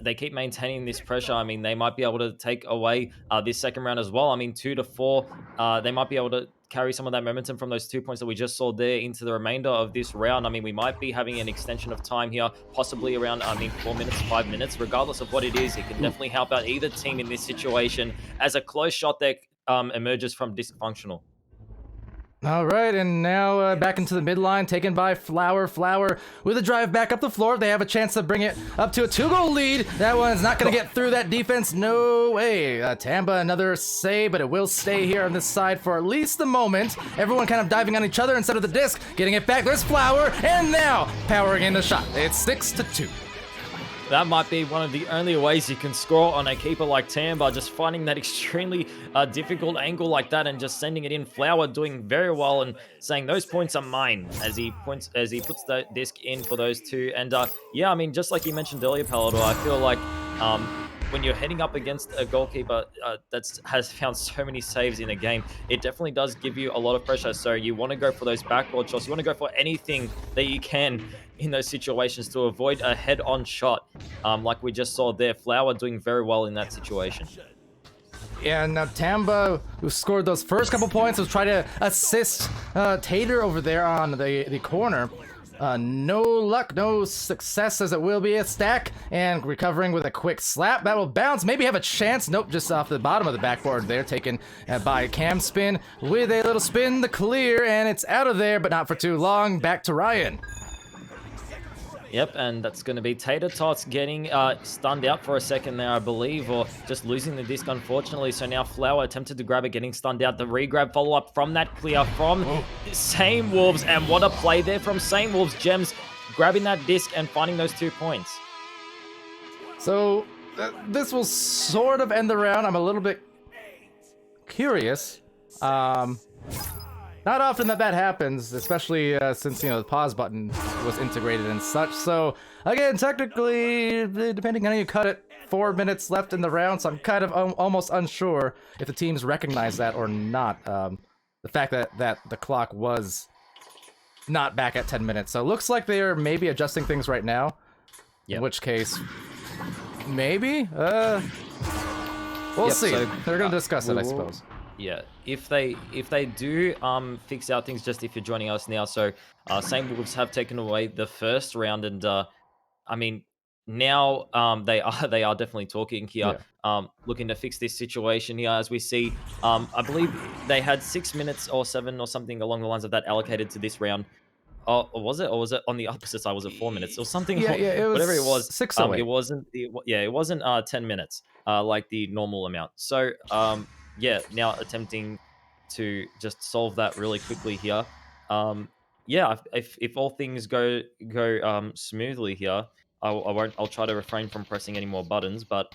they keep maintaining this pressure. I mean, they might be able to take away this second round as well. I mean, 2-4, they might be able to carry some of that momentum from those 2 points that we just saw there into the remainder of this round. I mean, we might be having an extension of time here, possibly around, 4 minutes, 5 minutes. Regardless of what it is, it can definitely help out either team in this situation as a close shot that emerges from Dysfunctional. All right, and now back into the midline, taken by Flower. Flower with a drive back up the floor. They have a chance to bring it up to a 2-goal lead. That one's not going to get through that defense. No way. Tamba, another save, but it will stay here on this side for at least the moment. Everyone kind of diving on each other instead of the disc. Getting it back. There's Flower, and now powering in the shot. It's 6-2. That might be one of the only ways you can score on a keeper like Tamba, just finding that extremely difficult angle like that and just sending it in. Flower doing very well and saying those points are mine as he puts the disc in for those two. And yeah, I mean, just like you mentioned earlier, Palidore, I feel like when you're heading up against a goalkeeper has found so many saves in a game, it definitely does give you a lot of pressure. So you want to go for those backboard shots. You want to go for anything that you can in those situations to avoid a head-on shot, like we just saw there. Flower doing very well in that situation. Yeah, now Tamba, who scored those first couple points, was trying to assist Tater over there on the corner. No luck, no success, as it will be a stack, and recovering with a quick slap. That will bounce, maybe have a chance. Nope, just off the bottom of the backboard there, taken by Cam Spin with a little spin, the clear, and it's out of there, but not for too long. Back to Ryan. Yep, and that's going to be Tater Tots getting stunned out for a second there, I believe, or just losing the disc, unfortunately. So now Flower attempted to grab it, getting stunned out. The re-grab follow-up from that clear from Same Wolves, and what a play there from Same Wolves. Gems grabbing that disc and finding those 2 points. So, this will sort of end the round. I'm a little bit curious. Not often that happens, especially since, the pause button was integrated and such. So, again, technically, depending on how you cut it, 4 minutes left in the round, so I'm kind of almost unsure if the teams recognize that or not. The fact that the clock was not back at 10 minutes. So it looks like they're maybe adjusting things right now. Yep. In which case, maybe? We'll see. So, they're going to discuss it, I suppose. Yeah, if they do fix out things, just if you're joining us now, so Same Wolves have taken away the first round, and I mean now they are definitely talking here, looking to fix this situation here. As we see, I believe they had 6 minutes or 7 or something along the lines of that allocated to this round. Or was it on the opposite side? Was it 4 minutes or something? Yeah, it was whatever it was. 6 away. It wasn't 10 minutes, like the normal amount. So yeah, now attempting to just solve that really quickly here. Yeah, if all things go smoothly here, I'll try to refrain from pressing any more buttons. But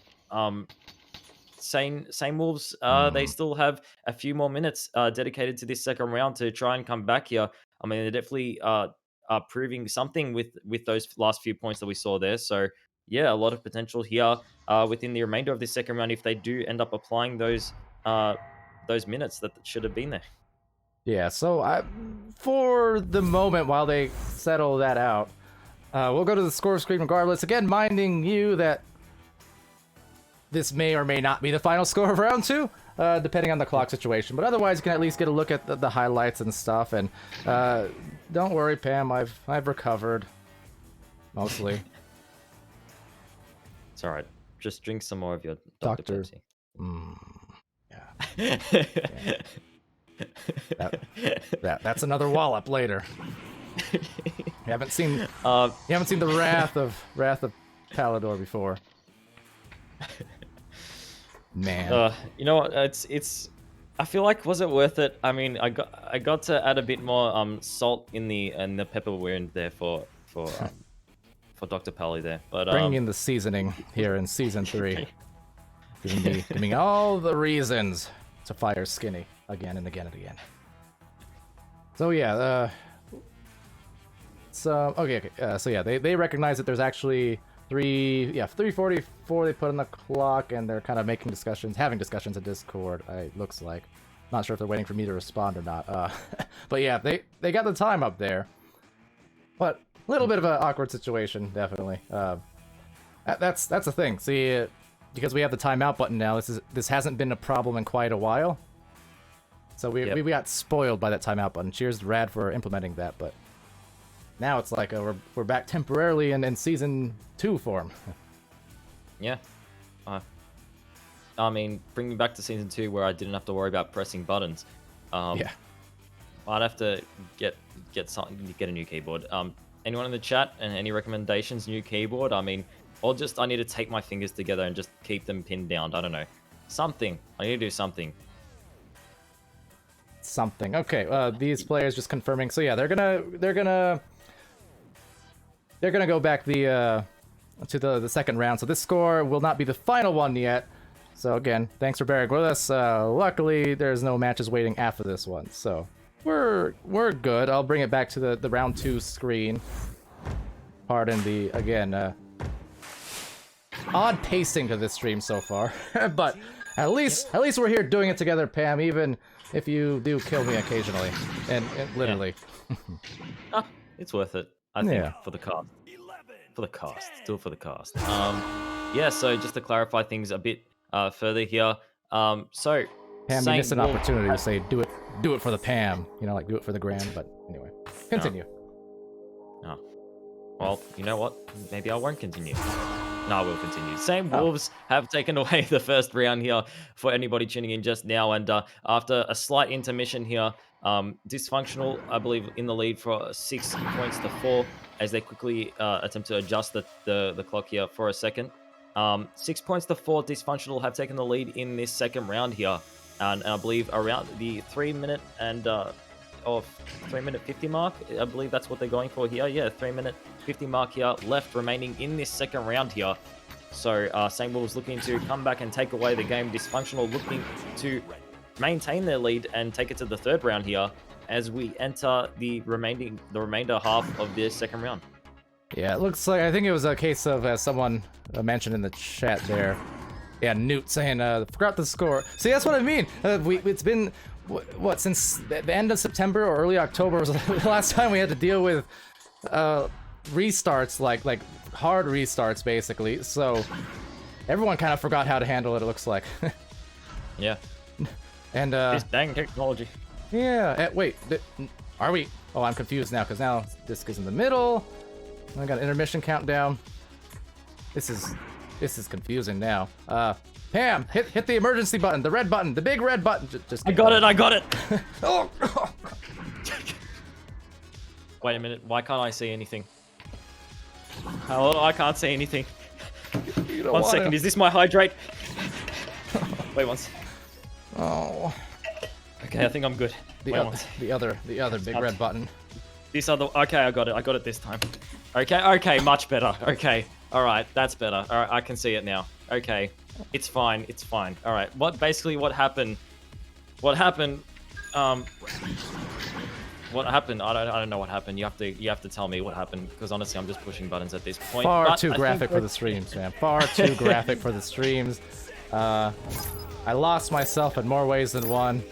Same Wolves, they still have a few more minutes dedicated to this second round to try and come back here. I mean, they're definitely are proving something with those last few points that we saw there. So yeah, a lot of potential here within the remainder of this second round if they do end up applying those minutes that should have been there. Yeah, so for the moment, while they settle that out, we'll go to the score screen regardless. Again, minding you that this may or may not be the final score of round 2, depending on the clock situation. But otherwise, you can at least get a look at the highlights and stuff. And don't worry, Pam, I've recovered, mostly. It's all right. Just drink some more of your Dr. Pepsi. Yeah. That's another wallop later. You haven't seen the wrath of Palidore before. Man. You know what? It's. I feel like, was it worth it? I mean, I got to add a bit more salt in the pepper wound there for Dr. Pally there. But bringing in the seasoning here in season 3, giving me all the reasons to fire Skinny again and again and again. So yeah, okay. So yeah, they recognize that there's actually 3:44 they put on the clock, and they're kind of having discussions in Discord. It looks like, not sure if they're waiting for me to respond or not. But yeah, they got the time up there, but a little bit of an awkward situation, definitely. That's the thing. See, because we have the timeout button now, this hasn't been a problem in quite a while. So we got spoiled by that timeout button. Cheers to Rad for implementing that, but now it's like we're back temporarily in season 2 form. Yeah. I mean, bring me back to season 2 where I didn't have to worry about pressing buttons. Yeah. I'd have to get a new keyboard. Anyone in the chat and any recommendations? New keyboard? I mean, or just I need to tape my fingers together and just keep them pinned down. I don't know. Something. I need to do something. Something. Okay. These players just confirming. So yeah, they're gonna go back to the second round. So this score will not be the final one yet. So again, thanks for bearing with us. Luckily, there's no matches waiting after this one, so we're good. I'll bring it back to the round 2 screen. Pardon the again odd pacing to this stream so far, but at least we're here doing it together, Pam. Even if you do kill me occasionally, and literally. It's worth it. I think for the cast. For the cast. Still for the cast. Yeah, so just to clarify things a bit further here. So Pam, you missed an opportunity to say do it for the Pam. You know, like do it for the gram. But anyway, continue. Oh. Well, you know what? Maybe I won't continue. No, I will continue. Same Wolves have taken away the first round here for anybody tuning in just now. And after a slight intermission here, Dysfunctional, I believe, in the lead for 6 points to 4 as they quickly attempt to adjust the clock here for a second. 6 points to 4, Dysfunctional have taken the lead in this second round here. And I believe around the 3 minute and 3 minute 50 mark. I believe that's what they're going for here. Yeah, 3 minute 50 mark here left remaining in this second round here. So St. Wolves looking to come back and take away the game. Dysfunctional looking to maintain their lead and take it to the third round here as we enter the remainder half of this second round. Yeah, it looks like, I think it was a case of, as someone mentioned in the chat there, yeah, Newt saying, forgot the score. See, that's what I mean. It's been, what, since the end of September or early October was the last time we had to deal with restarts, like hard restarts, basically. So everyone kind of forgot how to handle it, it looks like. Yeah. And this dang technology. Yeah. Wait. Are we? Oh, I'm confused now because now disc is in the middle. I got an intermission countdown. This is confusing now. Pam, hit the emergency button, the red button, the big red button. Just I got it. Oh. Wait a minute. Why can't I see anything? Hello, I can't see anything. One second. Is this my hydrate? Wait once. Oh. Okay, I think I'm good. The other big red button. This other. Okay, I got it. I got it this time. Okay, much better. Okay, all right, that's better. All right, I can see it now. Okay, it's fine. All right. What happened? What happened? What happened? I don't know what happened. You have to tell me what happened because honestly, I'm just pushing buttons at this point. Far too graphic for the streams, man. Far too graphic for the streams. I lost myself in more ways than one.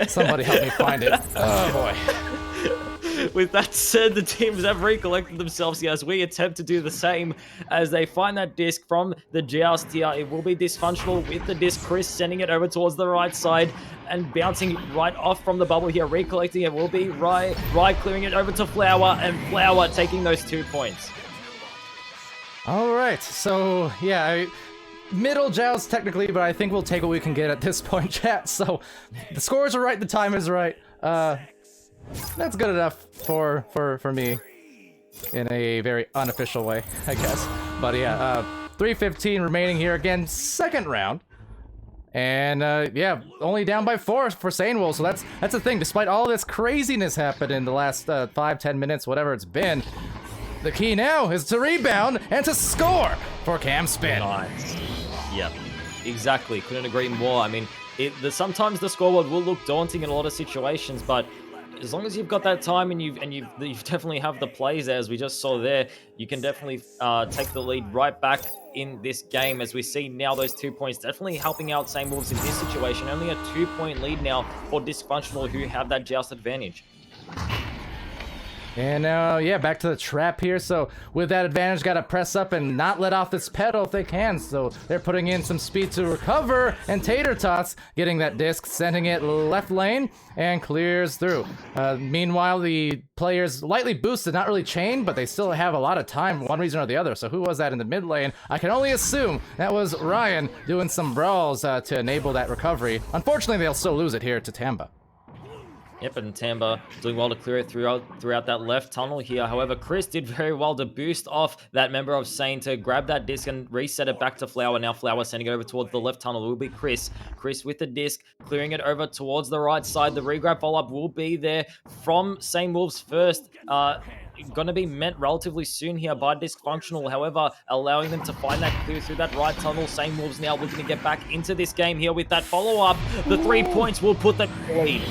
Somebody help me find it. Oh boy. With that said, the teams have recollected themselves here as we attempt to do the same as they find that disc from the joust here. It will be Dysfunctional with the disc. Chris sending it over towards the right side and bouncing right off from the bubble here. Recollecting it will be Rye clearing it over to Flower, and Flower taking those 2 points. All right, so yeah, middle joust technically, but I think we'll take what we can get at this point, chat. So the scores are right, the time is right. That's good enough for me in a very unofficial way, I guess. But yeah, 3:15 remaining here again, second round. And yeah, only down by 4 for St. Wolves, so that's the thing. Despite all this craziness happened in the last 5-10 minutes, whatever it's been, the key now is to rebound and to score for Cam Spin. Nice. Yep, exactly. Couldn't agree more. I mean, sometimes the scoreboard will look daunting in a lot of situations, but as long as you've got that time and you definitely have the plays there, as we just saw there, you can definitely take the lead right back in this game. As we see now, those 2 points definitely helping out St. Wolves in this situation. Only a 2-point lead now for Dysfunctional, who have that joust advantage. And now, yeah, back to the trap here. So with that advantage, got to press up and not let off this pedal if they can. So they're putting in some speed to recover, and Tater Tots getting that disc, sending it left lane, and clears through. Meanwhile, the players lightly boosted, not really chained, but they still have a lot of time, one reason or the other. So who was that in the mid lane? I can only assume that was Ryan doing some brawls to enable that recovery. Unfortunately, they'll still lose it here to Tamba. Yep, and Tamba doing well to clear it throughout that left tunnel here. However, Chris did very well to boost off that member of Sane to grab that disc and reset it back to Flower. Now Flower sending it over towards the left tunnel. It will be Chris. Chris with the disc, clearing it over towards the right side. The regrab follow-up will be there from St. Wolves first. Going to be met relatively soon here by Dysfunctional, however, allowing them to find that clear through that right tunnel. St. Wolves now looking to get back into this game here with that follow-up. The 3 points will put the lead.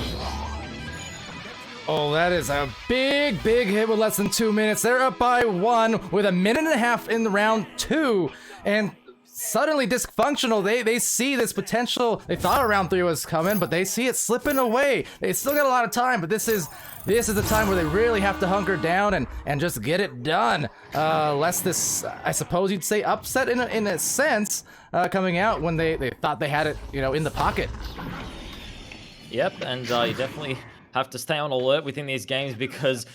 Oh, that is a big hit with less than 2 minutes. They're up by 1 with a minute and a half in the round 2, and suddenly dysfunctional. They see this potential. They thought round 3 was coming, but they see it slipping away. They still got a lot of time, but this is the time where they really have to hunker down and just get it done. Lest this, I suppose you'd say, upset in a sense, coming out when they thought they had it, in the pocket. Yep, and you definitely have to stay on alert within these games, because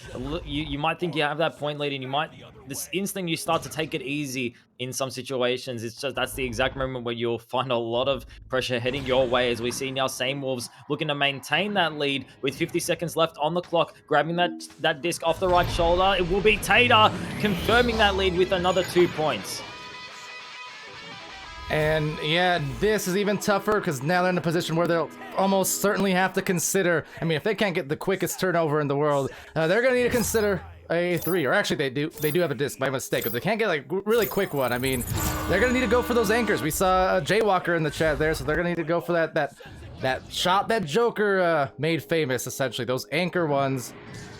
you might think you have that point lead, and this instant you start to take it easy in some situations. It's just that's the exact moment where you'll find a lot of pressure heading your way, as we see now Same Wolves looking to maintain that lead with 50 seconds left on the clock, grabbing that disc off the right shoulder. It will be Tater confirming that lead with another 2 points. And yeah, this is even tougher because now they're in a position where they'll almost certainly have to consider, if they can't get the quickest turnover in the world, they're going to need to consider a 3, or actually they do have a disc by mistake. If they can't get like really quick one, they're going to need to go for those anchors. We saw Jaywalker in the chat there, so they're going to need to go for that shot that Joker made famous, essentially, those anchor ones.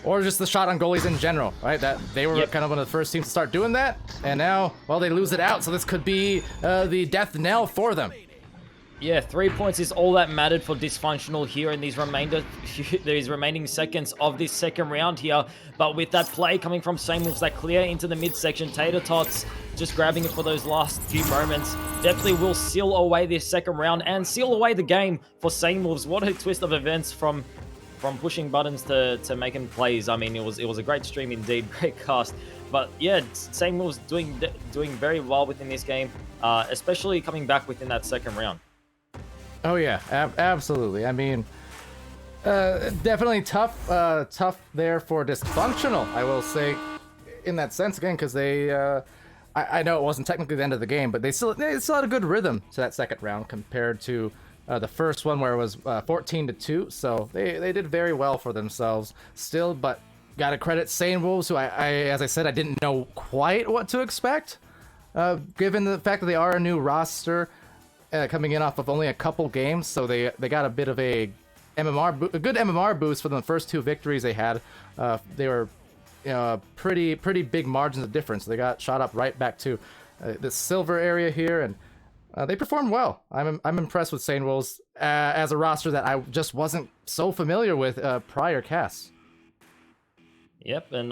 Or just the shot on goalies in general, right? That they were kind of one of the first teams to start doing that, and now, well, they lose it out. So this could be the death knell for them. Yeah, 3 points is all that mattered for Dysfunctional here in these remaining seconds of this second round here. But with that play coming from Same Wolves, that clear into the midsection, Tater Tots just grabbing it for those last few moments definitely will seal away this second round and seal away the game for Same Wolves. What a twist of events from pushing buttons to making plays. It was a great stream indeed, great cast. But yeah, Same Wolves doing very well within this game, especially coming back within that second round. Oh yeah, absolutely. Definitely tough there for Dysfunctional, I will say, in that sense again, because they, I know it wasn't technically the end of the game, but they still had a good rhythm to that second round compared to the first one where it was 14-2, so they did very well for themselves still. But gotta credit Same Wolves, who as I said, I didn't know quite what to expect, given the fact that they are a new roster, coming in off of only a couple games, so they got a bit of a good MMR boost for the first 2 victories they had. They were pretty big margins of difference. They got shot up right back to the silver area here, and they performed well. I'm impressed with Same Wolves as a roster that I just wasn't so familiar with prior casts. Yep, and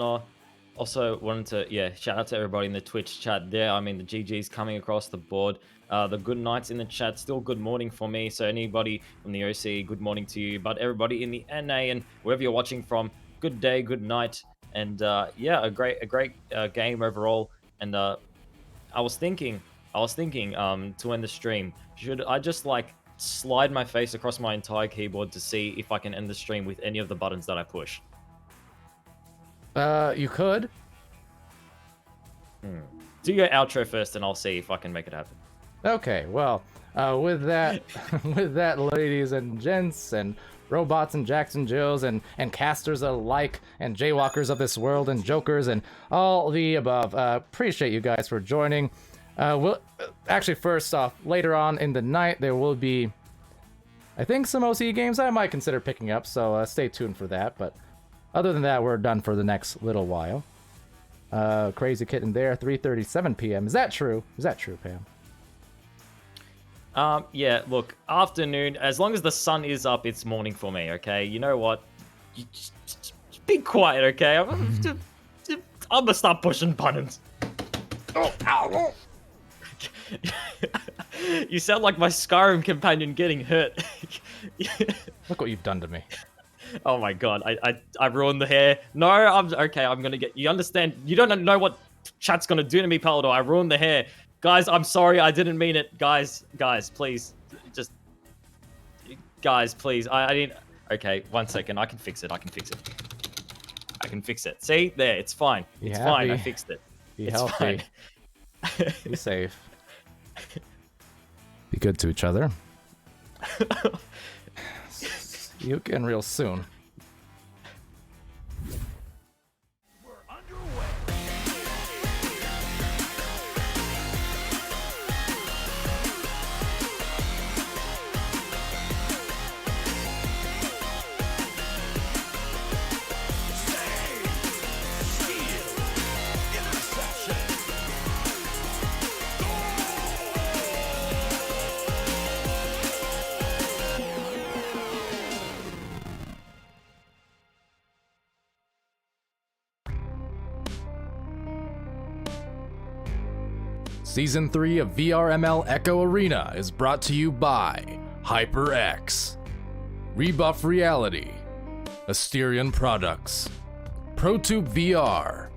also wanted to shout out to everybody in the Twitch chat there. The GG's coming across the board. The good nights in the chat, still good morning for me. So anybody from the OC, good morning to you. But everybody in the NA and wherever you're watching from, good day, good night, and a great game overall. And I was thinking to end the stream, should I just slide my face across my entire keyboard to see if I can end the stream with any of the buttons that I push? You could. Do your outro first, and I'll see if I can make it happen. Okay, well, with that, ladies and gents, and robots and Jackson Jills and casters alike, and jaywalkers of this world, and jokers, and all the above, appreciate you guys for joining. We'll actually, first off, later on in the night, there will be, I think, some OC games I might consider picking up, so stay tuned for that. But other than that, we're done for the next little while. Crazy Kitten there, 3:37 p.m. Is that true? Is that true, Pam? Yeah, look, afternoon, as long as the sun is up, it's morning for me, okay? You know what? You just be quiet, okay? I'm gonna start pushing buttons. Oh, ow. You sound like my Skyrim companion getting hurt. Look what you've done to me. Oh my god, I ruined the hair. No, I'm gonna get... You understand? You don't know what chat's gonna do to me, Palidore. I ruined the hair. Guys, I'm sorry, I didn't mean it. Guys, please. Guys, please. I didn't... Okay, 1 second. I can fix it. See? There, it's fine. It's fine, I fixed it. Be it's healthy. Fine. Be safe. Be good to each other. See you again real soon. Season 3 of VRML Echo Arena is brought to you by HyperX, Rebuff Reality, Asterion Products, ProTube VR,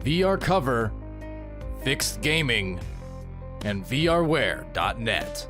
VR Cover, Fixed Gaming, and VRware.net.